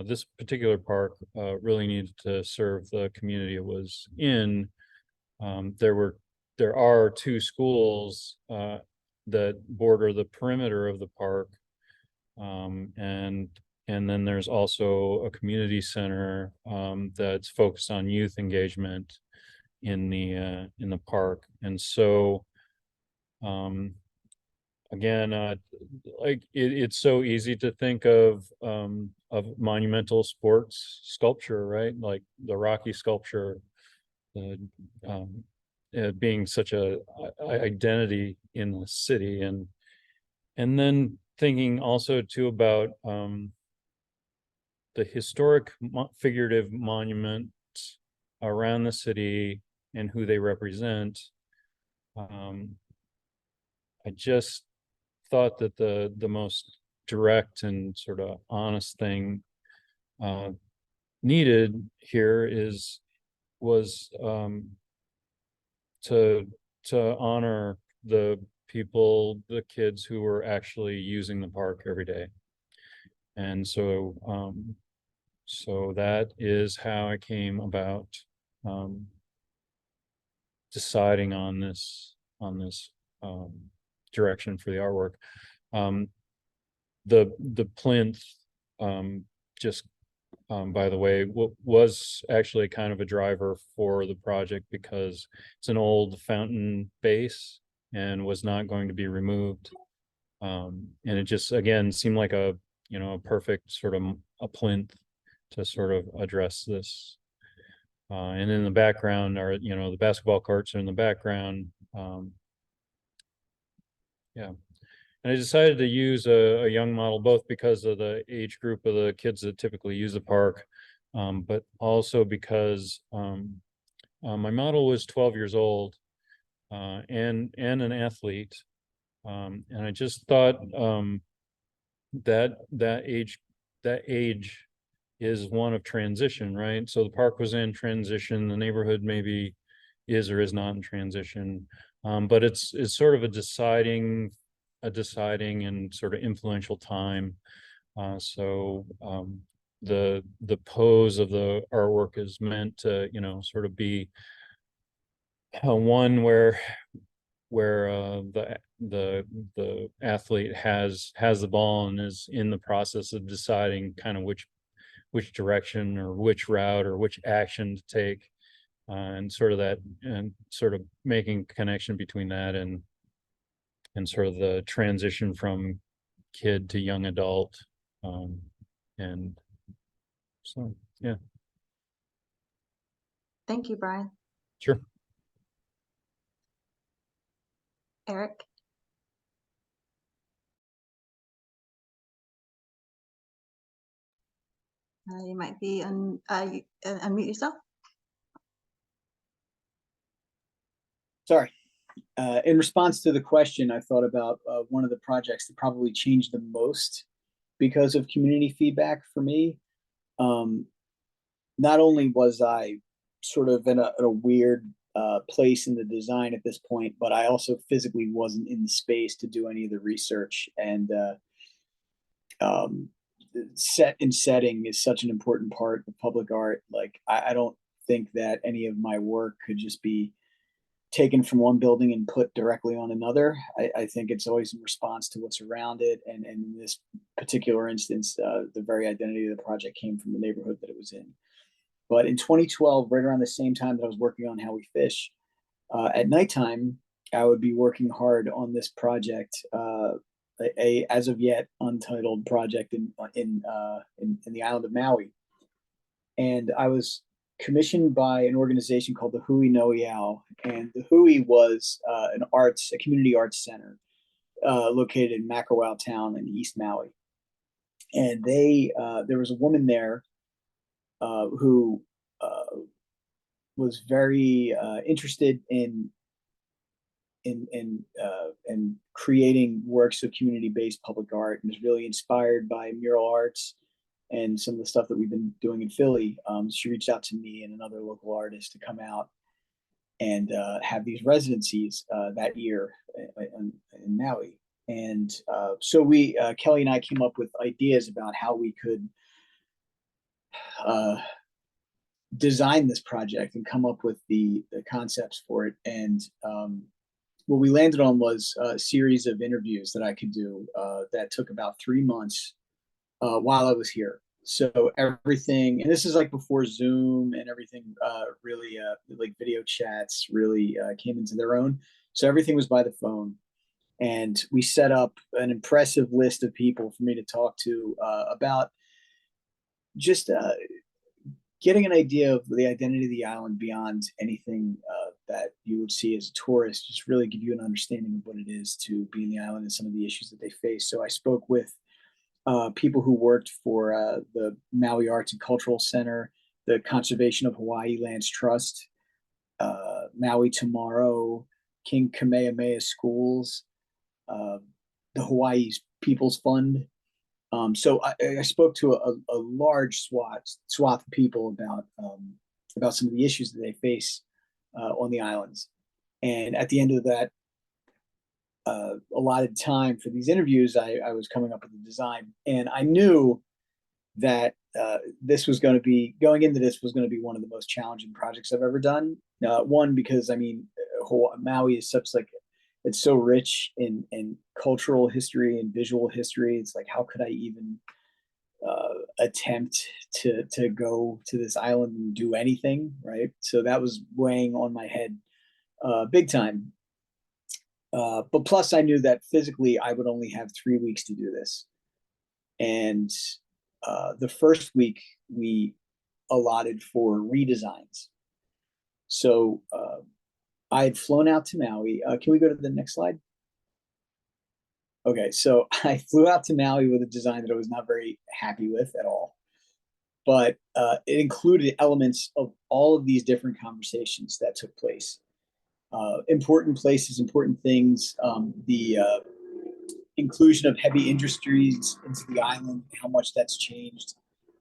this particular park really needed to serve the community it was in. There are two schools that border the perimeter of the park, and then there's also a community center that's focused on youth engagement in the park. And so again, like it's so easy to think of monumental sports sculpture, right? Like the Rocky sculpture, being such a identity in the city, and then thinking also too about the historic figurative monuments around the city and who they represent. I just thought that the most direct and sort of honest thing needed here was to honor the people, the kids who were actually using the park every day. And so so that is how I came about deciding on this direction for the artwork. The plinth, just by the way, was actually kind of a driver for the project because it's an old fountain base and was not going to be removed. And it just, again, seemed like a perfect sort of a plinth to sort of address this. And in the background are, the basketball courts are in the background. Yeah. And I decided to use a young model, both because of the age group of the kids that typically use the park, but also because my model was 12 years old and an athlete. And I just thought that age is one of transition, right? So the park was in transition, the neighborhood maybe is or is not in transition, but it's sort of a deciding and sort of influential time. So the pose of the artwork is meant to sort of be one where the athlete has the ball and is in the process of deciding kind of which direction or which route or which action to take, and sort of that, and sort of making connection between that and sort of the transition from kid to young adult. And so, yeah. Thank you, Brian. Sure. Eric? You might be unmute yourself. Sorry. In response to the question, I thought about one of the projects that probably changed the most because of community feedback for me. Not only was I sort of in a weird place in the design at this point, but I also physically wasn't in the space to do any of the research. And set and setting is such an important part of public art. Like, I don't think that any of my work could just be taken from one building and put directly on another. I think it's always in response to what's around it. And in this particular instance, the very identity of the project came from the neighborhood that it was in. But in 2012, right around the same time that I was working on How We Fish, at nighttime, I would be working hard on this project, a as of yet untitled project in the island of Maui. And I was commissioned by an organization called the Hui Noiao, and the Hui was a community arts center located in Makawao Town in East Maui. And there was a woman there who was very interested in creating works of community-based public art, and was really inspired by mural arts and some of the stuff that we've been doing in Philly. She reached out to me and another local artist to come out and have these residencies that year in Maui. And so Kelly and I came up with ideas about how we could design this project and come up with the concepts for it. And what we landed on was a series of interviews that I could do that took about 3 months while I was here. So everything, and this is like before Zoom and everything really like video chats really came into their own. So everything was by the phone. And we set up an impressive list of people for me to talk to about just getting an idea of the identity of the island beyond anything that you would see as a tourist, just really give you an understanding of what it is to be in the island and some of the issues that they face. So I spoke with people who worked for the Maui Arts and Cultural Center, the Conservation of Hawaii Lands Trust, Maui Tomorrow, King Kamehameha Schools, the Hawaii's People's Fund. So I spoke to a large swath of people about some of the issues that they face on the islands. And at the end of that allotted time for these interviews, I was coming up with a design. And I knew that this was going to be, going into this was going to be one of the most challenging projects I've ever done. One, because I mean, Maui is such like, it's so rich in cultural history and visual history. It's like, how could I even attempt to go to this island and do anything, right? So that was weighing on my head big time. But plus I knew that physically I would only have 3 weeks to do this. And the first week we allotted for redesigns. So I had flown out to Maui. Can we go to the next slide? Okay, so I flew out to Maui with a design that I was not very happy with at all. But it included elements of all of these different conversations that took place. Important places, important things, the inclusion of heavy industries into the island, how much that's changed,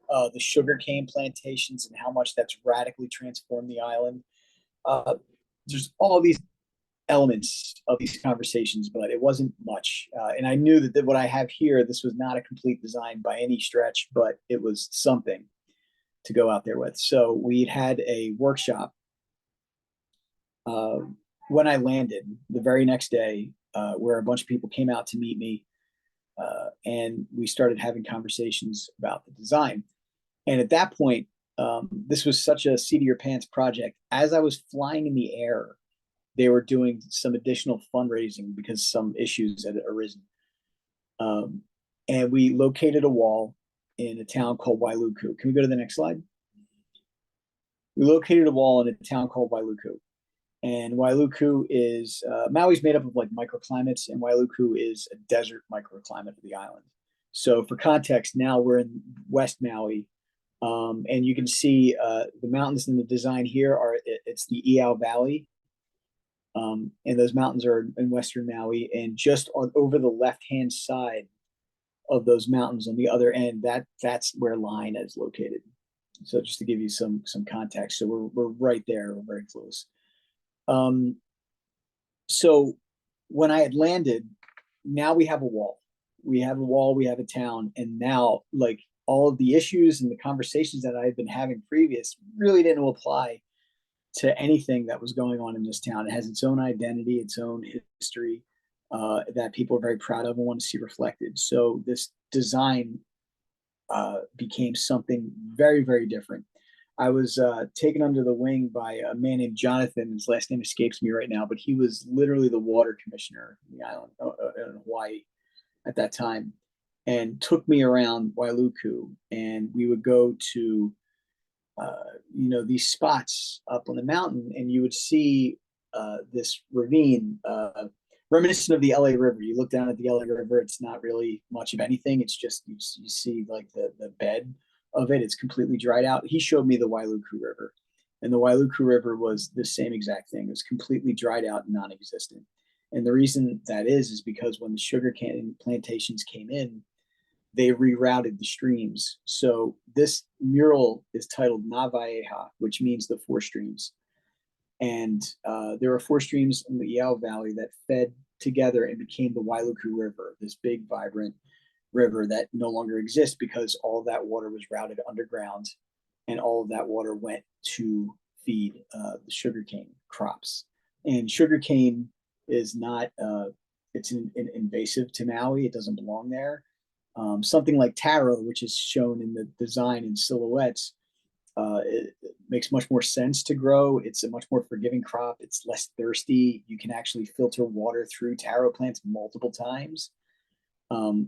the sugarcane plantations and how much that's radically transformed the island. There's all these elements of these conversations, but it wasn't much. And I knew that what I have here, this was not a complete design by any stretch, but it was something to go out there with. So we'd had a workshop when I landed the very next day, where a bunch of people came out to meet me, and we started having conversations about the design. And at that point, this was such a seat of your pants project. As I was flying in the air, they were doing some additional fundraising because some issues had arisen. And we located a wall in a town called Wailuku. Can we go to the next slide? We located a wall in a town called Wailuku. And Wailuku is, Maui's made up of like microclimates, and Wailuku is a desert microclimate of the island. So for context, now we're in West Maui, and you can see the mountains in the design here it's the Iao Valley. And those mountains are in Western Maui, and just over the left-hand side of those mountains on the other end, that's where Line is located. So just to give you some context, so we're right there, we're very close. So when I had landed, now we have a wall. We have a wall, we have a town, and now like all of the issues and the conversations that I had been having previous really didn't apply to anything that was going on in this town. It has its own identity, its own history, that people are very proud of and want to see reflected. So this design became something very, very different. I was taken under the wing by a man named Jonathan. His last name escapes me right now, but he was literally the water commissioner in the island in Hawaii at that time, and took me around Wailuku, and we would go to these spots up on the mountain, and you would see this ravine reminiscent of the LA River. You look down at the LA River, it's not really much of anything. It's just you see like the bed of it. It's completely dried out. He showed me the Wailuku River, and the Wailuku River was the same exact thing. It was completely dried out and non-existent. And the reason that is because when the sugarcane plantations came in, they rerouted the streams. So this mural is titled Navaeha, which means the four streams. And there are four streams in the Yao Valley that fed together and became the Wailuku River, this big, vibrant river that no longer exists because all of that water was routed underground, and all of that water went to feed the sugarcane crops. And sugarcane is not, it's invasive to Maui. It doesn't belong there. Something like taro, which is shown in the design in silhouettes, it makes much more sense to grow. It's a much more forgiving crop. It's less thirsty. You can actually filter water through taro plants multiple times.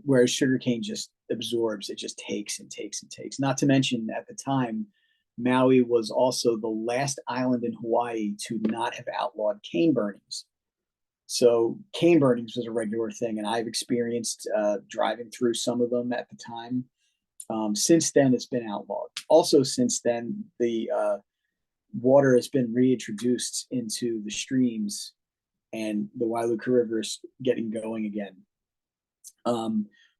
Whereas sugarcane just absorbs, it just takes and takes and takes. Not to mention, at the time, Maui was also the last island in Hawaii to not have outlawed cane burnings. So cane burnings was a regular thing, and I've experienced driving through some of them at the time. Since then, it's been outlawed. Also, since then, the water has been reintroduced into the streams, and the Wailuku River is getting going again.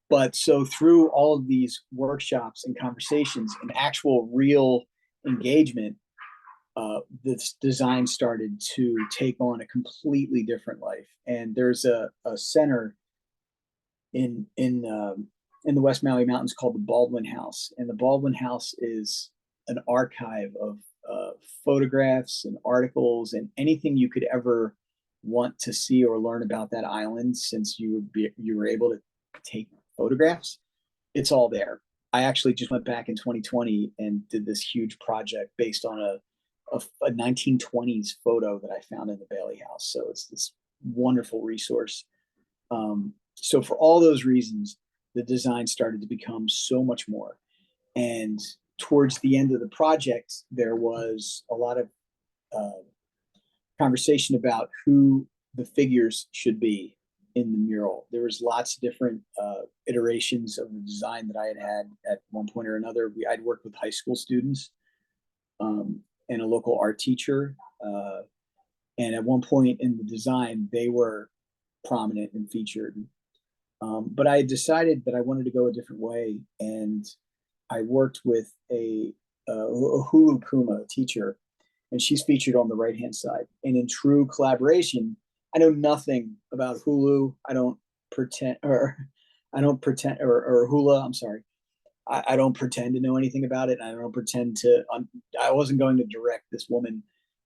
But so through all of these workshops and conversations and actual real engagement, this design started to take on a completely different life. And there's a center in the West Maui Mountains called the Baldwin House. And the Baldwin House is an archive of photographs and articles and anything you could ever want to see or learn about that island, since you were able to take photographs. It's all there. I actually just went back in 2020 and did this huge project based on a 1920s photo that I found in the Bailey House. So it's this wonderful resource. So for all those reasons, the design started to become so much more. And towards the end of the project, there was a lot of conversation about who the figures should be in the mural. There was lots of different iterations of the design that I had at one point or another. I'd worked with high school students and a local art teacher. And at one point in the design, they were prominent and featured. But I decided that I wanted to go a different way. And I worked with a Hulu Kuma teacher, and she's featured on the right-hand side. And in true collaboration, I know nothing about Hulu. I don't pretend, or Hula, I'm sorry. I don't pretend to know anything about it. I don't pretend to, I wasn't going to direct this woman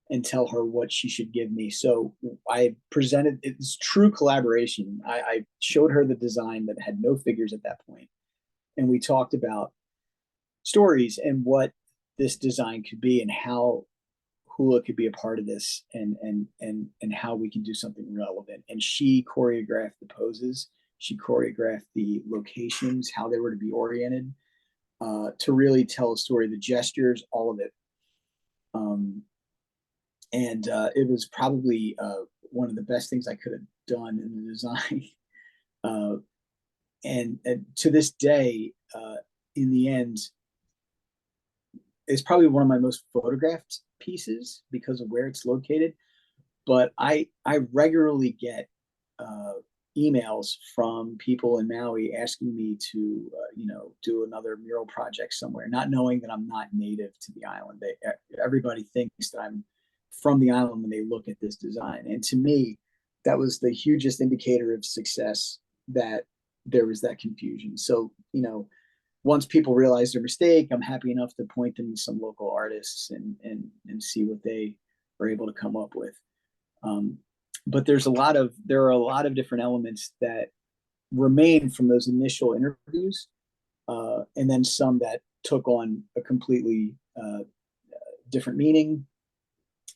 and tell her what she should give me. So I presented, it's true collaboration. I showed her the design that had no figures at that point. And we talked about stories and what this design could be and how Hula could be a part of this, and how we can do something relevant. And she choreographed the poses. She choreographed the locations, how they were to be oriented, to really tell a story, the gestures, all of it. And it was probably one of the best things I could have done in the design. And to this day, in the end, it's probably one of my most photographed pieces because of where it's located. But I regularly get emails from people in Maui asking me to do another mural project somewhere, not knowing that I'm not native to the island. Everybody thinks that I'm from the island when they look at this design. And to me, that was the hugest indicator of success, that there was that confusion. So, once people realize their mistake, I'm happy enough to point them to some local artists and see what they are able to come up with. But there are a lot of different elements that remain from those initial interviews, and then some that took on a completely different meaning.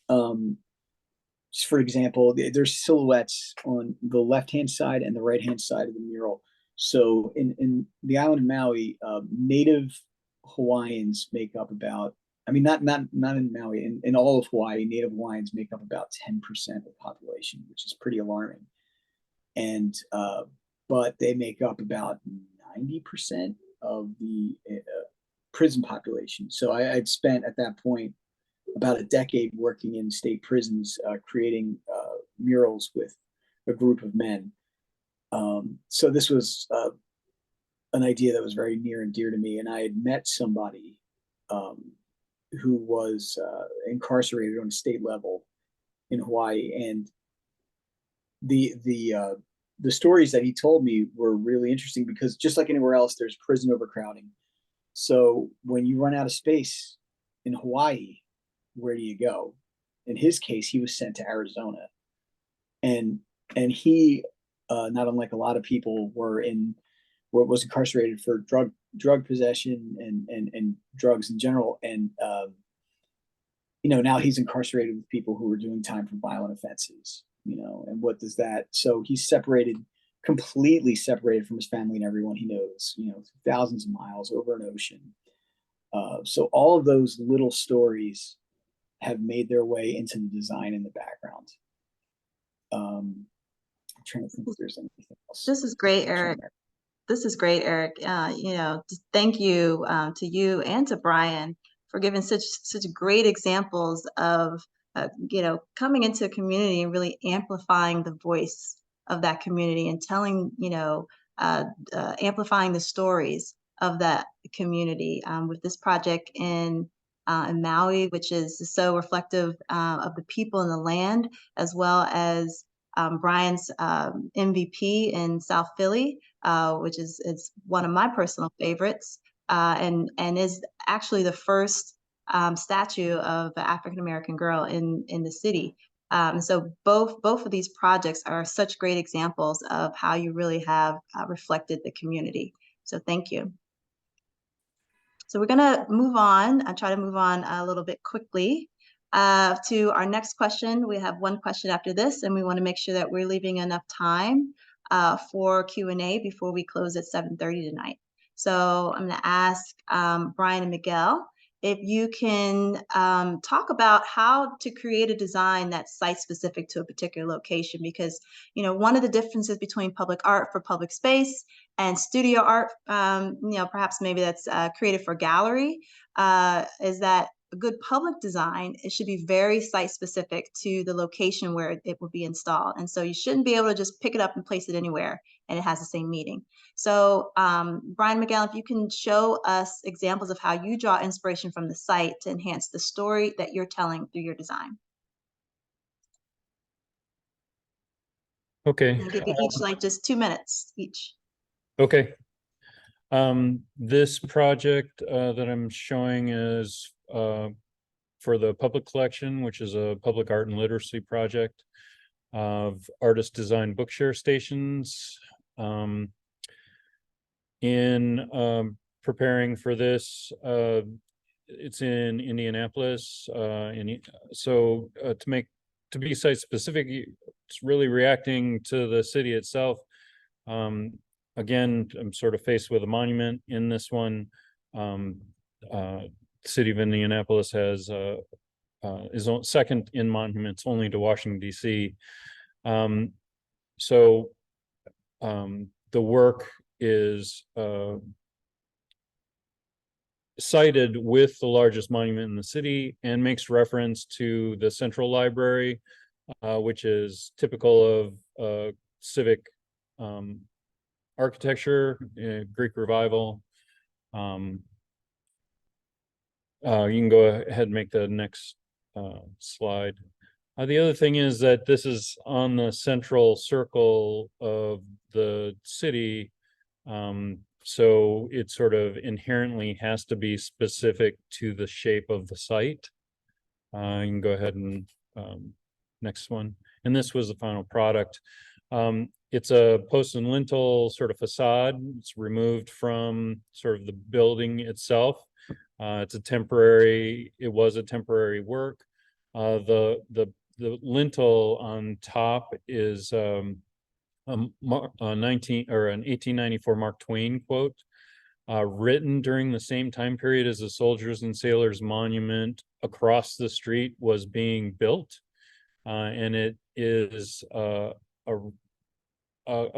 Just for example, there's silhouettes on the left-hand side and the right-hand side of the mural. So in the island of Maui, native Hawaiians make up about, I mean, not in Maui, in all of Hawaii, native Hawaiians make up about 10% of the population, which is pretty alarming. And but they make up about 90% of the prison population. So I'd spent at that point about a decade working in state prisons, creating murals with a group of men. So this was an idea that was very near and dear to me. And I had met somebody who was incarcerated on a state level in Hawaii. And the stories that he told me were really interesting, because just like anywhere else, there's prison overcrowding. So when you run out of space in Hawaii, where do you go? In his case, he was sent to Arizona, and he, not unlike a lot of people, was incarcerated for drug possession and drugs in general, and now he's incarcerated with people who are doing time for violent offenses. And what does that? So he's completely separated from his family and everyone he knows. Thousands of miles over an ocean. So all of those little stories have made their way into the design in the background. I'm trying to think if there's anything else. This is great, Eric. This is great, Eric. Thank you to you and to Brian for giving such great examples of coming into a community and really amplifying the voice of that community and telling, amplifying the stories of that community with this project in Maui, which is so reflective of the people and the land, as well as Brian's MVP in South Philly, which is one of my personal favorites, and is actually the first statue of an African-American girl in the city. So both of these projects are such great examples of how you really have reflected the community. So thank you. So we're gonna move on. I try to move on a little bit quickly to our next question. We have one question after this, and we want to make sure that we're leaving enough time for Q&A before we close at 7:30 tonight. So I'm gonna ask Brian and Miguel if you can talk about how to create a design that's site-specific to a particular location, because one of the differences between public art for public space and studio art, perhaps maybe that's created for gallery, is that a good public design, it should be very site-specific to the location where it will be installed. And so you shouldn't be able to just pick it up and place it anywhere and it has the same meaning. So Brian, Miguel, if you can show us examples of how you draw inspiration from the site to enhance the story that you're telling through your design. Okay. I'll give you each like just 2 minutes each. Okay. This project that I'm showing is for the public collection, which is a public art and literacy project of artist designed bookshare stations. In preparing for this, it's in Indianapolis, so to be site specific, it's really reacting to the city itself. Again, I'm sort of faced with a monument in this one. City of Indianapolis has is second in monuments only to Washington, D.C. So the work is cited with the largest monument in the city and makes reference to the Central Library, which is typical of civic architecture, Greek Revival. You can go ahead and make the next slide. The other thing is that this is on the central circle of the city, so it sort of inherently has to be specific to the shape of the site. You can go ahead and next one. And this was the final product. It's a post and lintel sort of facade. It's removed from sort of the building itself. It was a temporary work. The lintel on top is an 1894 Mark Twain quote, written during the same time period as the Soldiers and Sailors Monument across the street was being built. And it is a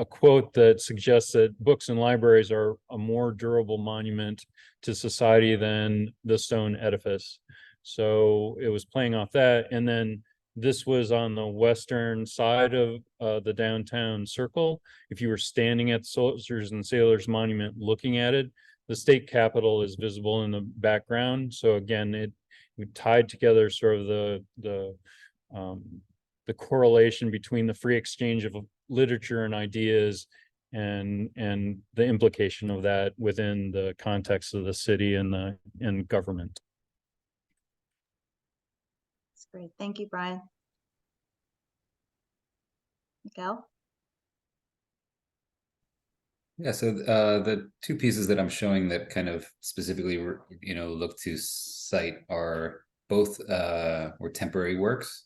quote that suggests that books and libraries are a more durable monument to society than the stone edifice. So it was playing off that. And then this was on the western side of the downtown circle. If you were standing at Soldiers and Sailors Monument looking at it, the state capitol is visible in the background. So again, it tied together sort of the correlation between the free exchange of literature and ideas and the implication of that within the context of the city and government. That's great. Thank you, Brian. Miguel? Yeah, so the two pieces that I'm showing that kind of specifically, look to cite are both were temporary works.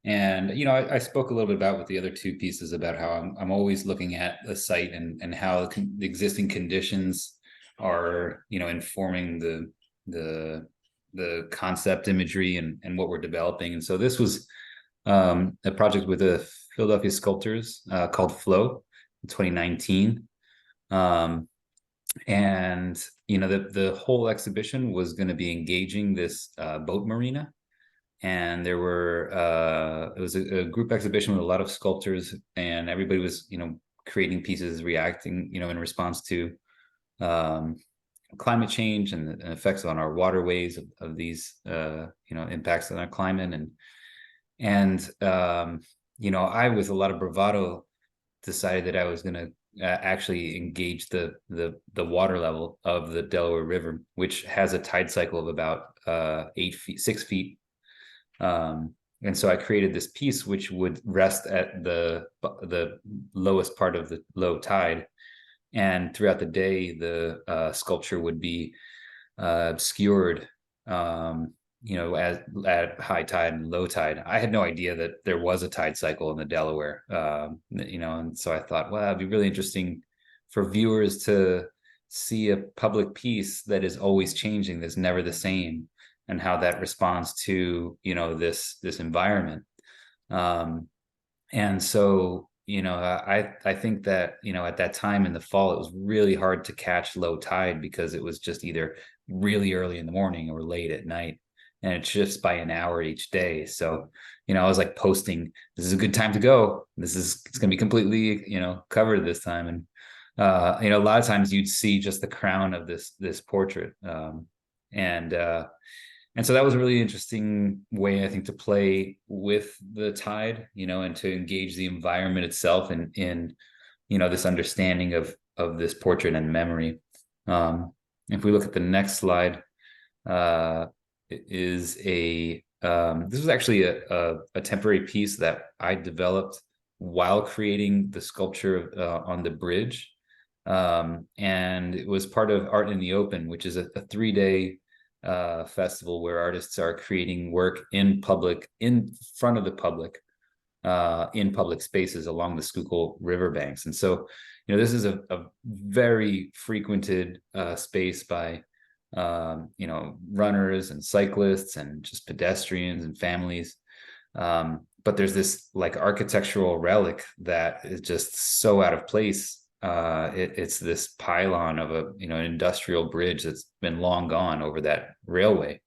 And I spoke a little bit about with the other two pieces about how I'm always looking at the site and how the existing conditions are, informing the concept imagery and what we're developing. And so this was a project with the Philadelphia sculptors called Flow in 2019. And the whole exhibition was going to be engaging this boat marina. And there were it was a group exhibition with a lot of sculptors, and everybody was creating pieces reacting in response to climate change and the effects on our waterways of these impacts on our climate. And I, with a lot of bravado, decided that I was going to actually engage the water level of the Delaware River, which has a tide cycle of about 6 feet. And so I created this piece which would rest at the lowest part of the low tide, and throughout the day the sculpture would be obscured at high tide and low tide. I had no idea that there was a tide cycle in the Delaware, and so I thought, well, it'd be really interesting for viewers to see a public piece that is always changing, that's never the same, and how that responds to this environment. And so I think that at that time in the fall, it was really hard to catch low tide because it was just either really early in the morning or late at night, and it shifts by an hour each day. So I was like posting, this is a good time to go, it's gonna be completely covered this time. And a lot of times you'd see just the crown of this portrait. And so that was a really interesting way, I think, to play with the tide, and to engage the environment itself in this understanding of this portrait and memory. If we look at the next slide, it is this was actually a temporary piece that I developed while creating the sculpture on the bridge. And it was part of Art in the Open, which is a 3-day festival where artists are creating work in public, in front of the public, in public spaces along the Schuylkill riverbanks. And so, this is a very frequented space by runners and cyclists and just pedestrians and families. But there's this like architectural relic that is just so out of place. It's this pylon of an industrial bridge that's been long gone over that railway.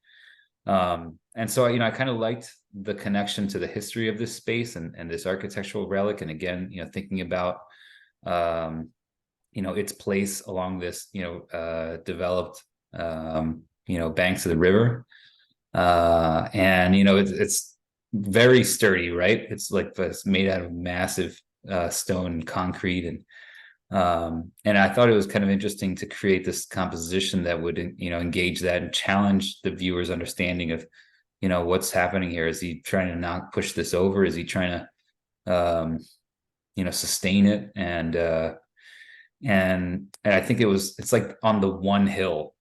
And so, I kind of liked the connection to the history of this space and this architectural relic. And again, thinking about, its place along this, developed, banks of the river. And, it's very sturdy, right? It's made out of massive stone and concrete. And I thought it was kind of interesting to create this composition that would, engage that and challenge the viewer's understanding of, you know, what's happening here? Is he trying to not push this over? Is he trying to, you know, sustain it? And I think it's like on the one hill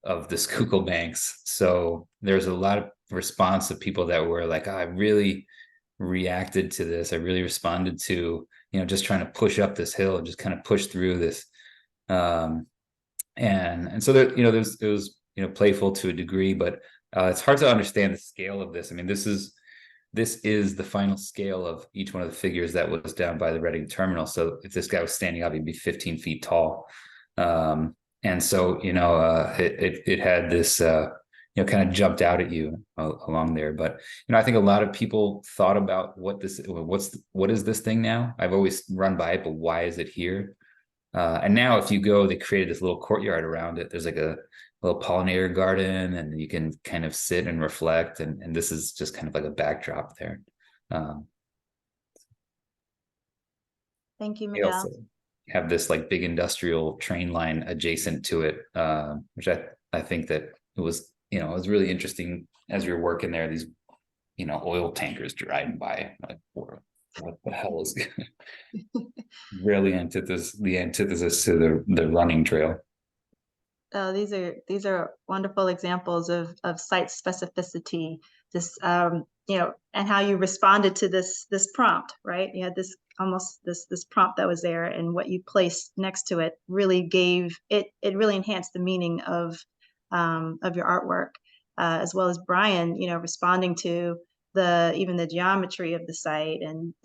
of the Schuylkill Banks. So there's a lot of response of people that were like, oh, I really reacted to this. I really responded to, you know, just trying to push up this hill and just kind of push through this. And so there, you know, it was, you know, playful to a degree, but it's hard to understand the scale of this. I mean, this is the final scale of each one of the figures that was down by the Reading terminal. So if this guy was standing up, he'd be 15 feet tall. And so, you know, it had this, you know, kind of jumped out at you along there. But, you know, I think a lot of people thought about what is this thing now? I've always run by it, but why is it here? And now if you go, they created this little courtyard around it. There's like a little pollinator garden, and you can kind of sit and reflect. And this is just kind of like a backdrop there. Thank you, They Miguel. also have this like big industrial train line adjacent to it, which I think that it was, you know, it was really interesting as you're working there, these, you know, oil tankers driving by, like, what the hell is really the antithesis to the running trail. Oh, these are wonderful examples of site specificity, this you know, and how you responded to this prompt, right? You had this prompt that was there, and what you placed next to it really gave it really enhanced the meaning of your artwork, as well as Brian, you know, responding to even the geometry of the site and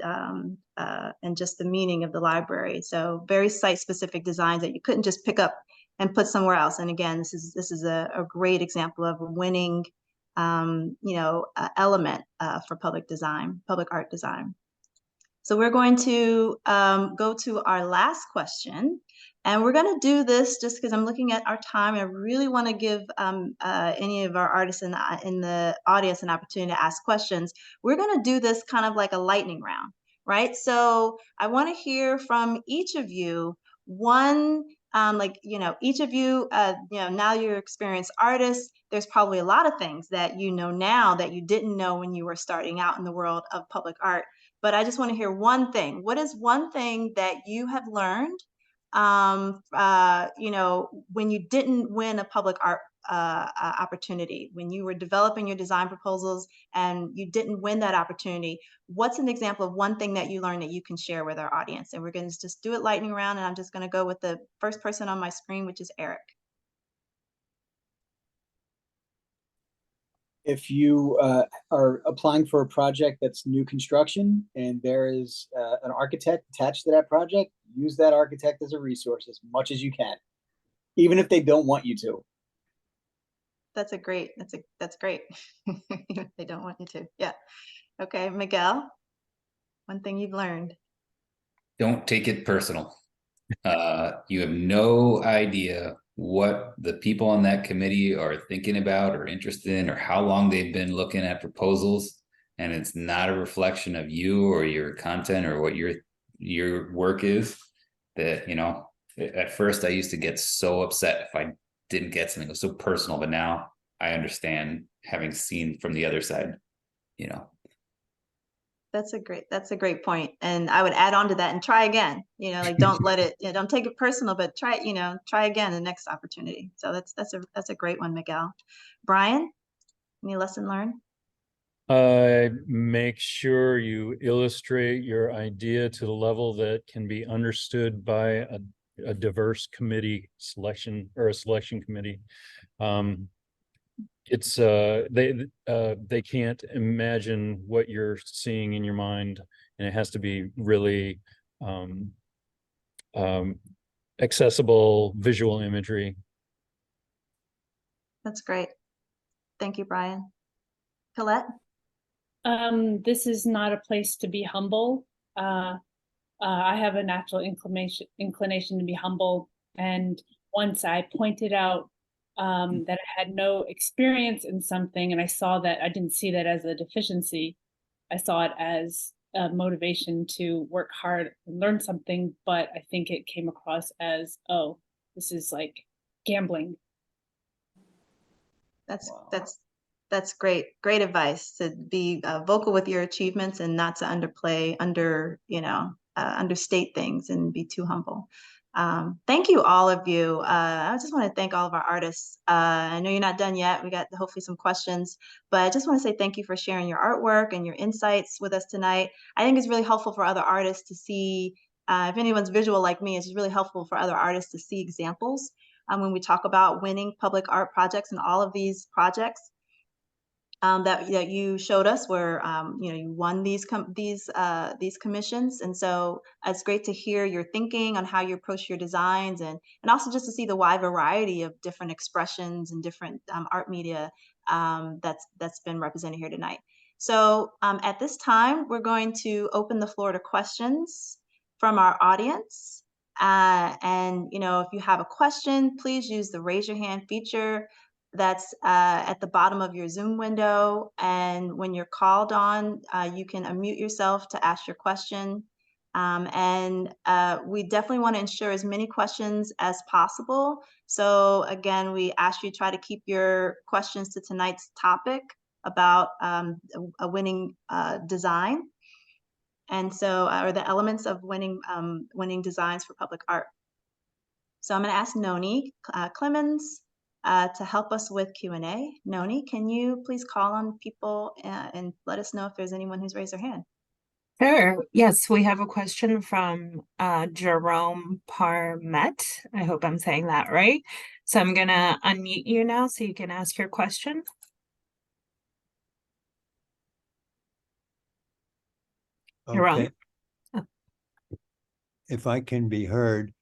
just the meaning of the library. So very site specific designs that you couldn't just pick up and put somewhere else. And again, this is a great example of a winning, you know, element for public art design. So we're going to go to our last question. And we're going to do this just because I'm looking at our time. I really want to give any of our artists in the audience an opportunity to ask questions. We're going to do this kind of like a lightning round, right? So I want to hear from each of you one, like, you know, each of you, you know, now you're experienced artists. There's probably a lot of things that you know now that you didn't know when you were starting out in the world of public art. But I just want to hear one thing. What is one thing that you have learned, you know, when you didn't win a public art opportunity, when you were developing your design proposals and you didn't win that opportunity? What's an example of one thing that you learned that you can share with our audience? And we're going to just do it lightning round, and I'm just going to go with the first person on my screen, which is Eric. If you are applying for a project that's new construction and there is an architect attached to that project, use that architect as a resource as much as you can, even if they don't want you to. That's great. That's great. They don't want you to. Yeah. Okay, Miguel, one thing you've learned. Don't take it personal. You have no idea what the people on that committee are thinking about or interested in, or how long they've been looking at proposals. And it's not a reflection of you or your content or what your work is. That, you know, at first I used to get so upset if I didn't get something. It was so personal, but now I understand, having seen from the other side, you know. That's a great point. And I would add on to that and try again, you know, like don't let it, you know, don't take it personal, but try, you know, try again the next opportunity. So that's a great one, Miguel. Brian, any lesson learned? Make sure you illustrate your idea to the level that can be understood by a diverse committee selection committee. It's they can't imagine what you're seeing in your mind, and it has to be really accessible visual imagery. That's great. Thank you, Brian. Colette? This is not a place to be humble. I have a natural inclination to be humble, and once I pointed out that I had no experience in something, and I saw that I didn't see that as a deficiency. I saw it as a motivation to work hard and learn something, but I think it came across as, oh, this is like gambling. That's That's great. Great advice to be vocal with your achievements and not to understate things and be too humble. Thank you, all of you. I just want to thank all of our artists. I know you're not done yet. We got hopefully some questions, but I just want to say thank you for sharing your artwork and your insights with us tonight. I think it's really helpful for other artists to see, if anyone's visual like me, it's just really helpful for other artists to see examples when we talk about winning public art projects, and all of these projects that you showed us where you won these commissions. And so it's great to hear your thinking on how you approach your designs, and also just to see the wide variety of different expressions and different art media that's been represented here tonight. So at this time, we're going to open the floor to questions from our audience. And if you have a question, please use the raise your hand feature that's at the bottom of your Zoom window. And when you're called on, you can unmute yourself to ask your question. And we definitely want to ensure as many questions as possible. So again, we ask you to try to keep your questions to tonight's topic about a winning design. And so, or the elements of winning designs for public art. So I'm going to ask Noni Clemens to help us with Q&A. Noni, can you please call on people and let us know if there's anyone who's raised their hand? Sure. Yes, we have a question from Jerome Parmet. I hope I'm saying that right. So I'm going to unmute you now so you can ask your question. Okay. Oh. If I can be heard,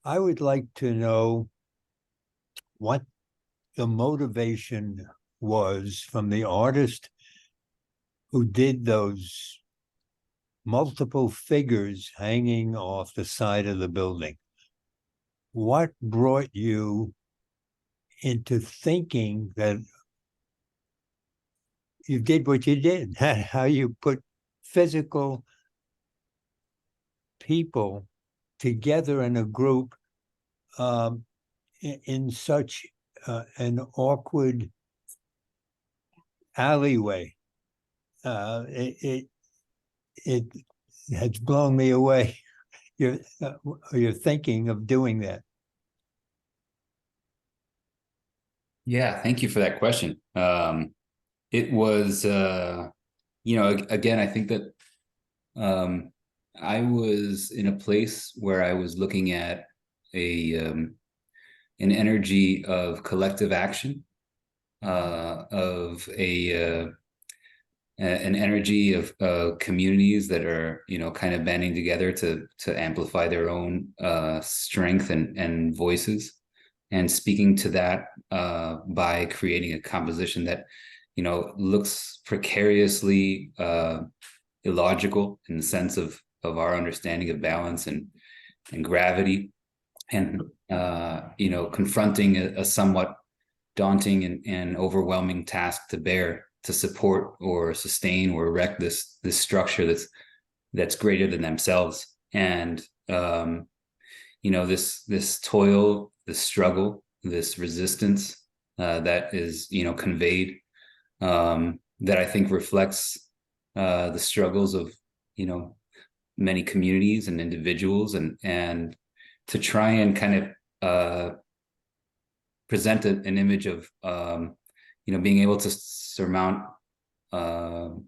I would like to know what the motivation was from the artist who did those multiple figures hanging off the side of the building. What brought you into thinking that you did what you did? How you put physical people together in a group in such an awkward alleyway. It has blown me away. You're thinking of doing that. Yeah, thank you for that question. It was, again, I think that I was in a place where I was looking at an energy of collective action, of an energy of communities that are, kind of banding together to amplify their own strength and voices, and speaking to that by creating a composition that, looks precariously illogical in the sense of our understanding of balance and gravity, and confronting a somewhat daunting and overwhelming task to bear, to support or sustain or erect this structure that's greater than themselves. And this toil, this struggle, this resistance that is conveyed, that I think reflects the struggles of many communities and individuals, and to try and kind of present an image of being able to surmount the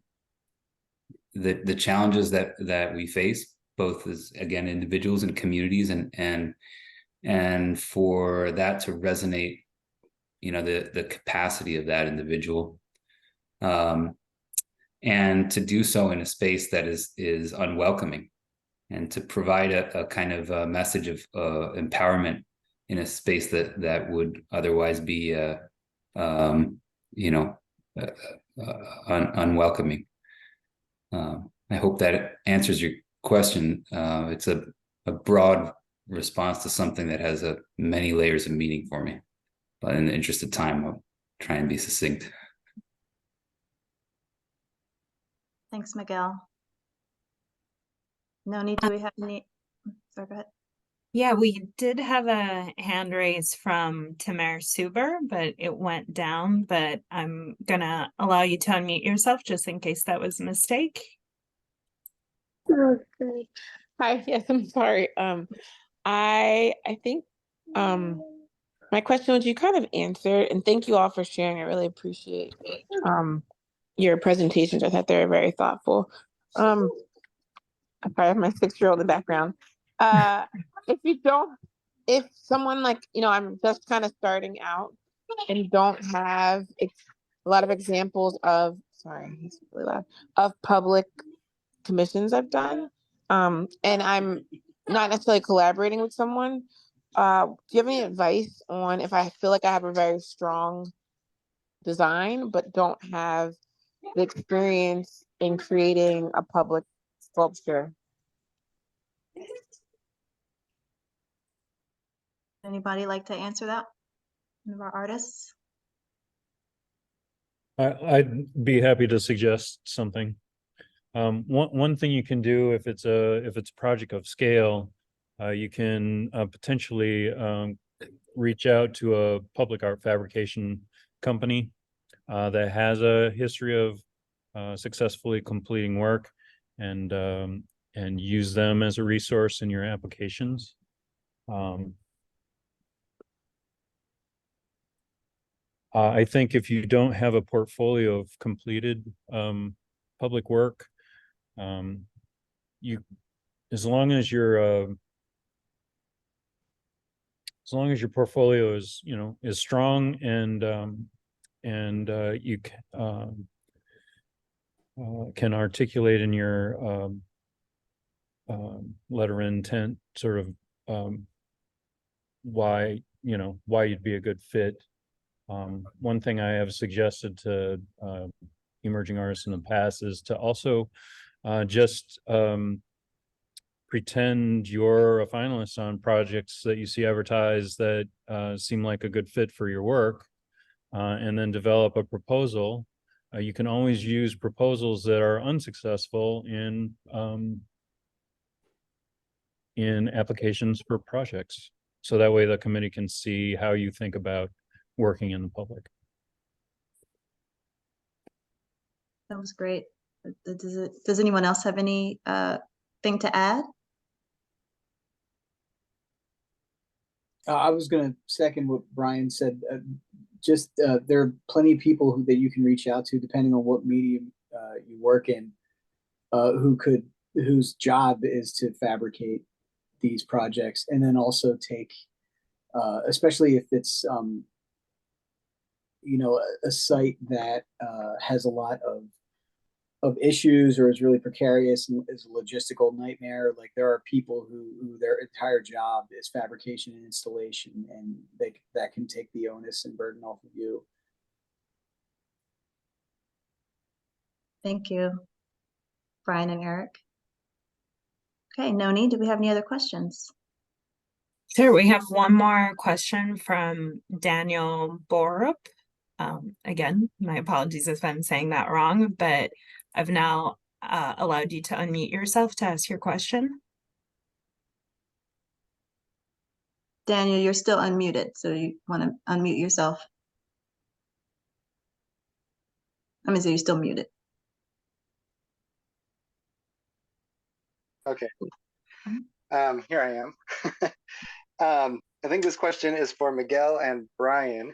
challenges that we face, both as, again, individuals and communities, and for that to resonate, the capacity of that individual, and to do so in a space that is unwelcoming, and to provide a kind of a message of empowerment in a space that would otherwise be unwelcoming. I hope that answers your question. It's a broad response to something that has many layers of meaning for me, but in the interest of time, I'll try and be succinct. Thanks, Miguel. Noni, do we have any? Sorry, go ahead. Yeah, we did have a hand raise from Tamer Suber, but it went down. But I'm gonna allow you to unmute yourself just in case that was a mistake. Okay. Hi, yes, I'm sorry. I think my question was you kind of answered, and thank you all for sharing. I really appreciate your presentations. I thought they were very thoughtful. I have my 6-year-old in the background. If you don't, if someone like, I'm just kind of starting out and don't have a lot of examples of, sorry, it's really loud, of public commissions I've done, and I'm not necessarily collaborating with someone, do you have any advice on if I feel like I have a very strong design, but don't have the experience in creating a public sculpture? Anybody like to answer that? One of our artists? I'd be happy to suggest something. One thing you can do if it's a project of scale, you can potentially reach out to a public art fabrication company that has a history of successfully completing work, and use them as a resource in your applications. I think if you don't have a portfolio of completed public work, you, as long as your portfolio is, is strong, and you can articulate in your letter of intent sort of why you'd be a good fit. One thing I have suggested to emerging artists in the past is to also just pretend you're a finalist on projects that you see advertised that seem like a good fit for your work, and then develop a proposal. You can always use proposals that are unsuccessful in applications for projects. So that way the committee can see how you think about working in the public. That was great. Does anyone else have any thing to add? I was going to second what Brian said. There are plenty of people that you can reach out to, depending on what medium you work in, whose job is to fabricate these projects, and then also take, especially if it's a site that has a lot of issues or is really precarious and is a logistical nightmare. Like, there are people who their entire job is fabrication and installation, and that can take the onus and burden off of you. Thank you, Brian and Eric. Okay, Noni, do we have any other questions? Sure, we have one more question from Daniel Borup. Again, my apologies if I'm saying that wrong, but I've now allowed you to unmute yourself to ask your question. Daniel, you're still unmuted, so you want to unmute yourself. So you're still muted. Okay. Here I am. I think this question is for Miguel and Brian.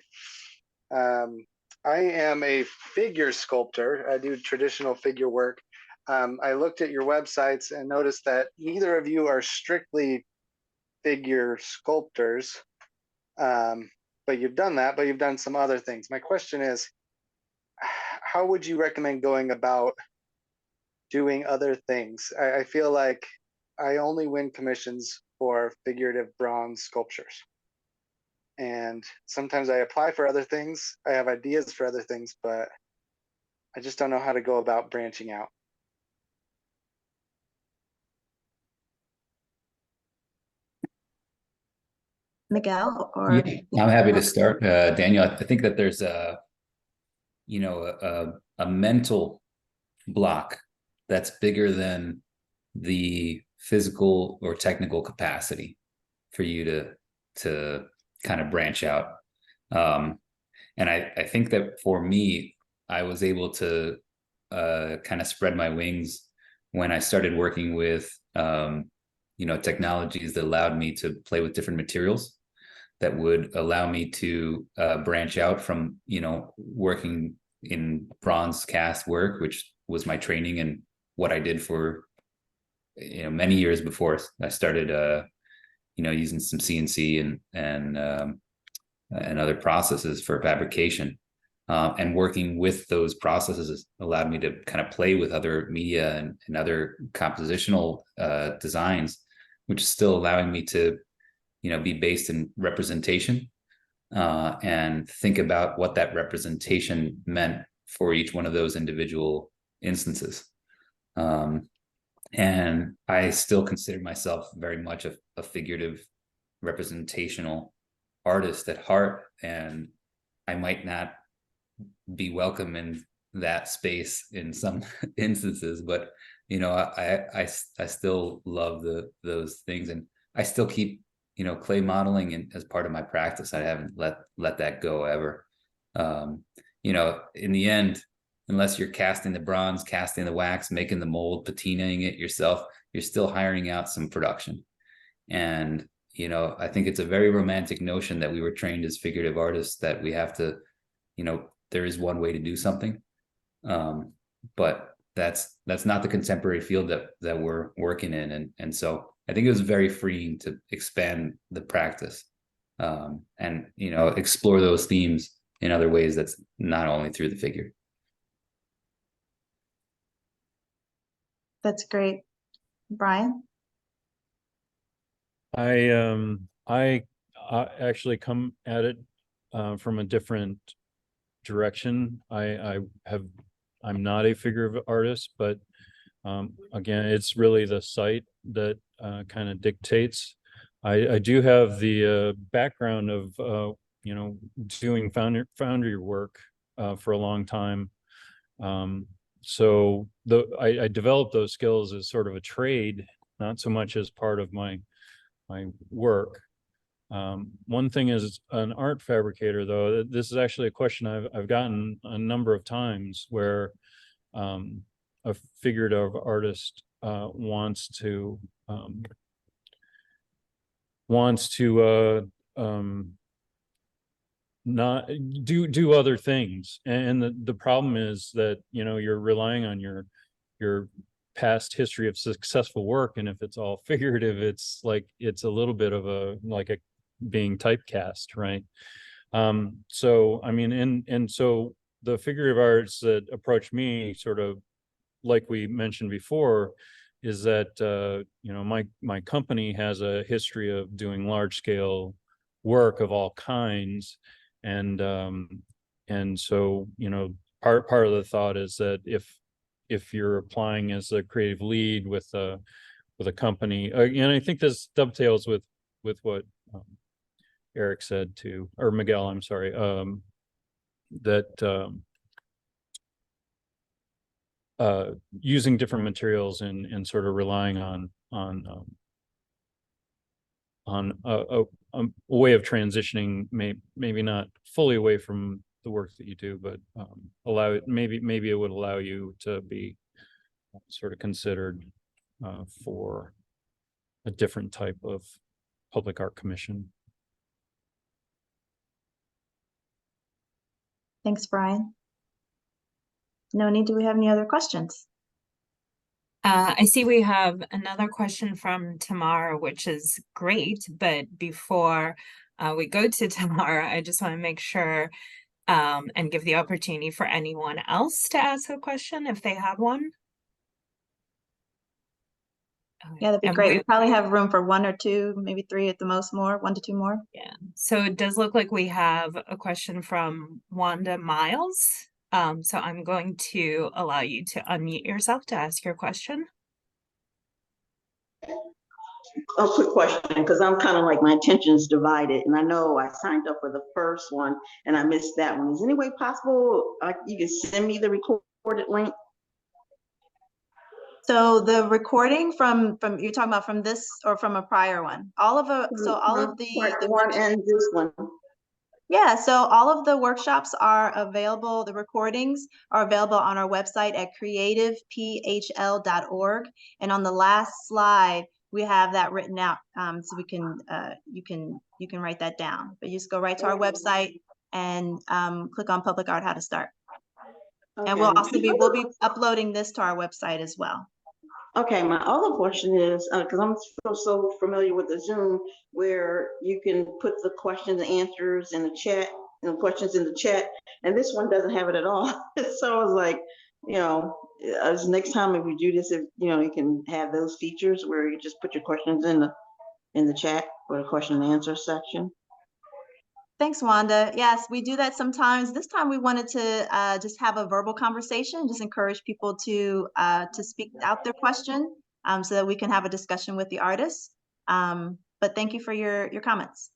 I am a figure sculptor. I do traditional figure work. I looked at your websites and noticed that neither of you are strictly figure sculptors, but you've done that, but you've done some other things. My question is, how would you recommend going about doing other things? I feel like I only win commissions for figurative bronze sculptures. And sometimes I apply for other things. I have ideas for other things, but I just don't know how to go about branching out. Miguel, or Yeah, I'm happy to start. Daniel, I think that there's a mental block that's bigger than the physical or technical capacity. for you to kind of branch out. And I think that for me, I was able to kind of spread my wings when I started working with technologies that allowed me to play with different materials that would allow me to branch out from working in bronze cast work, which was my training and what I did for many years before I started using some CNC and other processes for fabrication. And working with those processes allowed me to kind of play with other media and other compositional designs, which is still allowing me to, be based in representation and think about what that representation meant for each one of those individual instances. And I still consider myself very much a figurative representational artist at heart, and I might not be welcome in that space in some instances, but I still love those things, and I still keep clay modeling and as part of my practice. I haven't let that go ever. In the end, unless you're casting the bronze, casting the wax, making the mold, patinaing it yourself, you're still hiring out some production. And I think it's a very romantic notion that we were trained as figurative artists, that we have to, there is one way to do something. But that's not the contemporary field that we're working in. And so I think it was very freeing to expand the practice and, explore those themes in other ways that's not only through the figure. That's great. Brian? I actually come at it from a different direction. I'm not a figurative artist, but again, it's really the site that kind of dictates. I do have the background of doing foundry work for a long time. So I developed those skills as sort of a trade, not so much as part of my work. One thing is, an art fabricator, though, this is actually a question I've gotten a number of times, where a figurative artist wants to not do other things, and the problem is that you're relying on your past history of successful work, and if it's all figurative, it's a little bit of a being typecast, right? So I mean, and so the figurative arts that approach me, sort of like we mentioned before, is that my company has a history of doing large scale work of all kinds, and so part of the thought is that if you're applying as a creative lead with a company, and I think this dovetails with what Eric said too, or Miguel, I'm sorry, that using different materials and sort of relying on a way of transitioning, maybe not fully away from the work that you do, but maybe it would allow you to be sort of considered for a different type of public art commission. Thanks, Brian. Noni, do we have any other questions? I see we have another question from Tamara, which is great, but before we go to Tamara, I just want to make sure and give the opportunity for anyone else to ask a question if they have one. Yeah, that'd be great. We probably have room for one or two, maybe three at the most more, 1 to 2 more. Yeah, so it does look like we have a question from Wanda Miles. So I'm going to allow you to unmute yourself to ask your question. A quick question, because I'm kind of like, my attention's divided, and I know I signed up for the first one and I missed that one. Is any way possible you can send me the recorded link? So the recording from you're talking about from this or from a prior one? All of the Part one and this one. Yeah, so all of the workshops are available, the recordings are available on our website at creativephl.org. And on the last slide, we have that written out, so we can you can write that down. But you just go right to our website and click on Public Art How to Start. Okay. And we'll be uploading this to our website as well. Okay, my other question is, because I'm so familiar with the Zoom, where you can put the questions and answers in the chat, questions in the chat, and this one doesn't have it at all. So I was like, next time if we do this, if you can have those features where you just put your questions in the chat or the question and answer section. Thanks, Wanda. Yes, we do that sometimes. This time we wanted to just have a verbal conversation, just encourage people to speak out their question so that we can have a discussion with the artists. But thank you for your comments.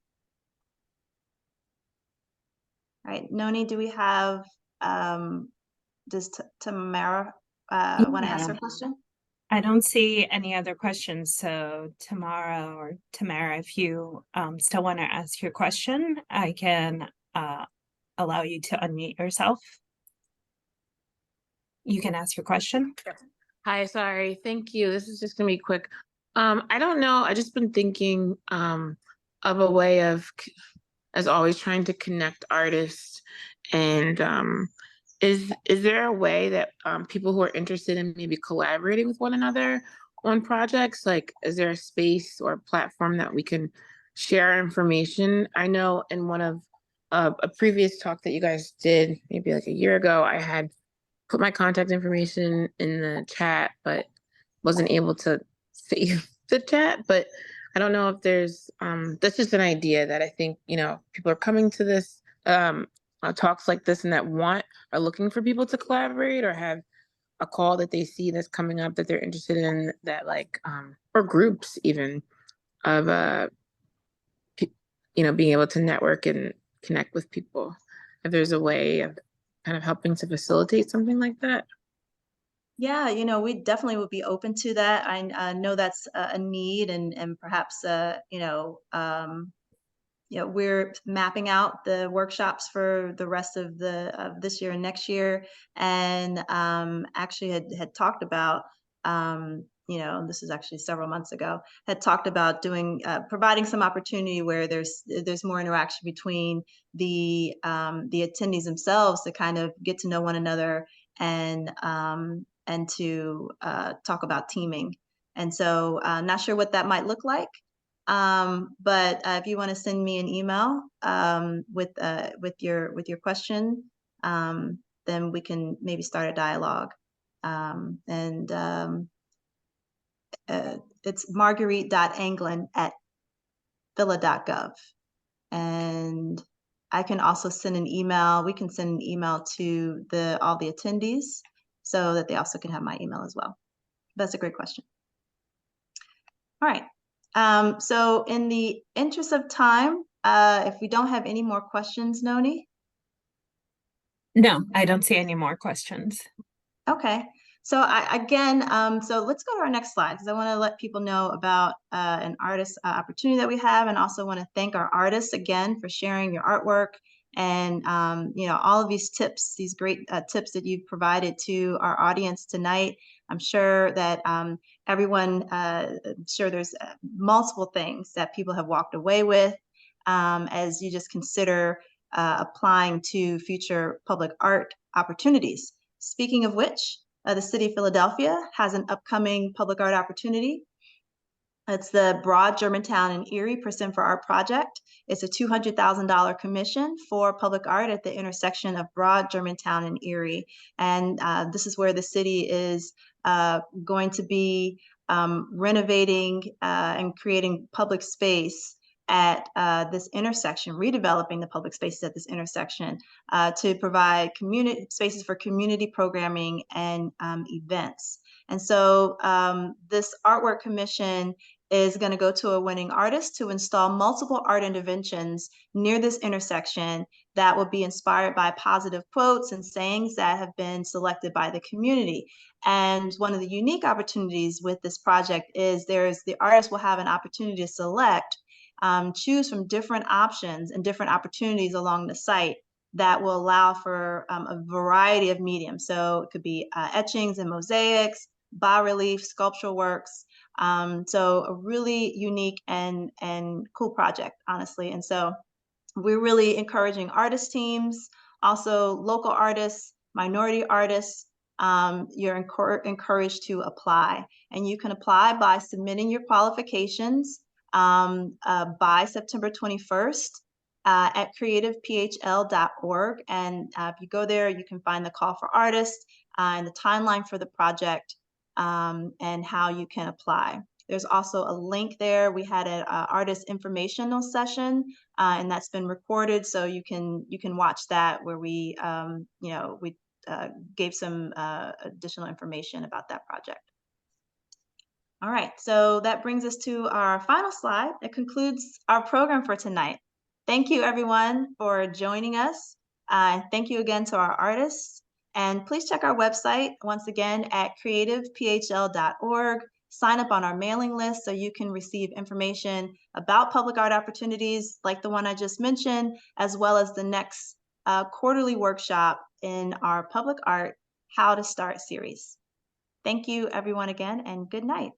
All right, Noni, do we have, does Tamara want to ask her question? I don't see any other questions. So Tamara or Tamara, if you still want to ask your question, I can allow you to unmute yourself. You can ask your question. Hi, sorry. Thank you. This is just gonna be quick. I don't know. I just been thinking of a way of, as always, trying to connect artists. And is there a way that people who are interested in maybe collaborating with one another on projects, like, is there a space or a platform that we can share information? I know in one of a previous talk that you guys did, maybe like a year ago, I had put my contact information in the chat, but wasn't able to save the chat. But I don't know if there's, that's just an idea that I think, people are coming to this talks like this and that are looking for people to collaborate or have a call that they see that's coming up that they're interested in, that like, or groups even of, being able to network and connect with people. If there's a way of kind of helping to facilitate something like that. Yeah, we definitely would be open to that. I know that's a need, and perhaps we're mapping out the workshops for the rest of this year and next year, and actually had talked about this is actually several months ago, had talked about doing providing some opportunity where there's more interaction between the attendees themselves to kind of get to know one another and to talk about teaming. And so not sure what that might look like. But if you want to send me an email with your question, then we can maybe start a dialogue. It's marguerite.anglin@phila.gov. And I can also send an email. We can send an email to all the attendees so that they also can have my email as well. That's a great question. All right. So in the interest of time, if we don't have any more questions, Noni? No, I don't see any more questions. Okay. So so let's go to our next slide, because I want to let people know about an artist opportunity that we have, and also want to thank our artists again for sharing your artwork and all of these tips, these great tips that you've provided to our audience tonight. I'm sure that everyone, I'm sure there's multiple things that people have walked away with as you just consider applying to future public art opportunities. Speaking of which, the City of Philadelphia has an upcoming public art opportunity. It's the Broad, Germantown, and Erie Percent for Art project. It's a $200,000 commission for public art at the intersection of Broad, Germantown, and Erie. And this is where the city is going to be renovating and creating public space at this intersection, redeveloping the public spaces at this intersection to provide community spaces for community programming and events. And so this artwork commission is going to go to a winning artist to install multiple art interventions near this intersection that will be inspired by positive quotes and sayings that have been selected by the community. And one of the unique opportunities with this project is the artist will have an opportunity to select, choose from different options and different opportunities along the site that will allow for a variety of mediums. So it could be etchings and mosaics, bas-relief, sculptural works. So a really unique and cool project, honestly. And so we're really encouraging artist teams, also local artists, minority artists. You're encouraged to apply, and you can apply by submitting your qualifications by September 21st at creativephl.org. And if you go there, you can find the call for artists and the timeline for the project and how you can apply. There's also a link there. We had an artist informational session, and that's been recorded, so you can watch that, where we we gave some additional information about that project. All right, so that brings us to our final slide. It concludes our program for tonight. Thank you, everyone, for joining us. Thank you again to our artists. And please check our website once again at creativephl.org. Sign up on our mailing list so you can receive information about public art opportunities like the one I just mentioned, as well as the next quarterly workshop in our Public Art How to Start series. Thank you, everyone, again, and good night.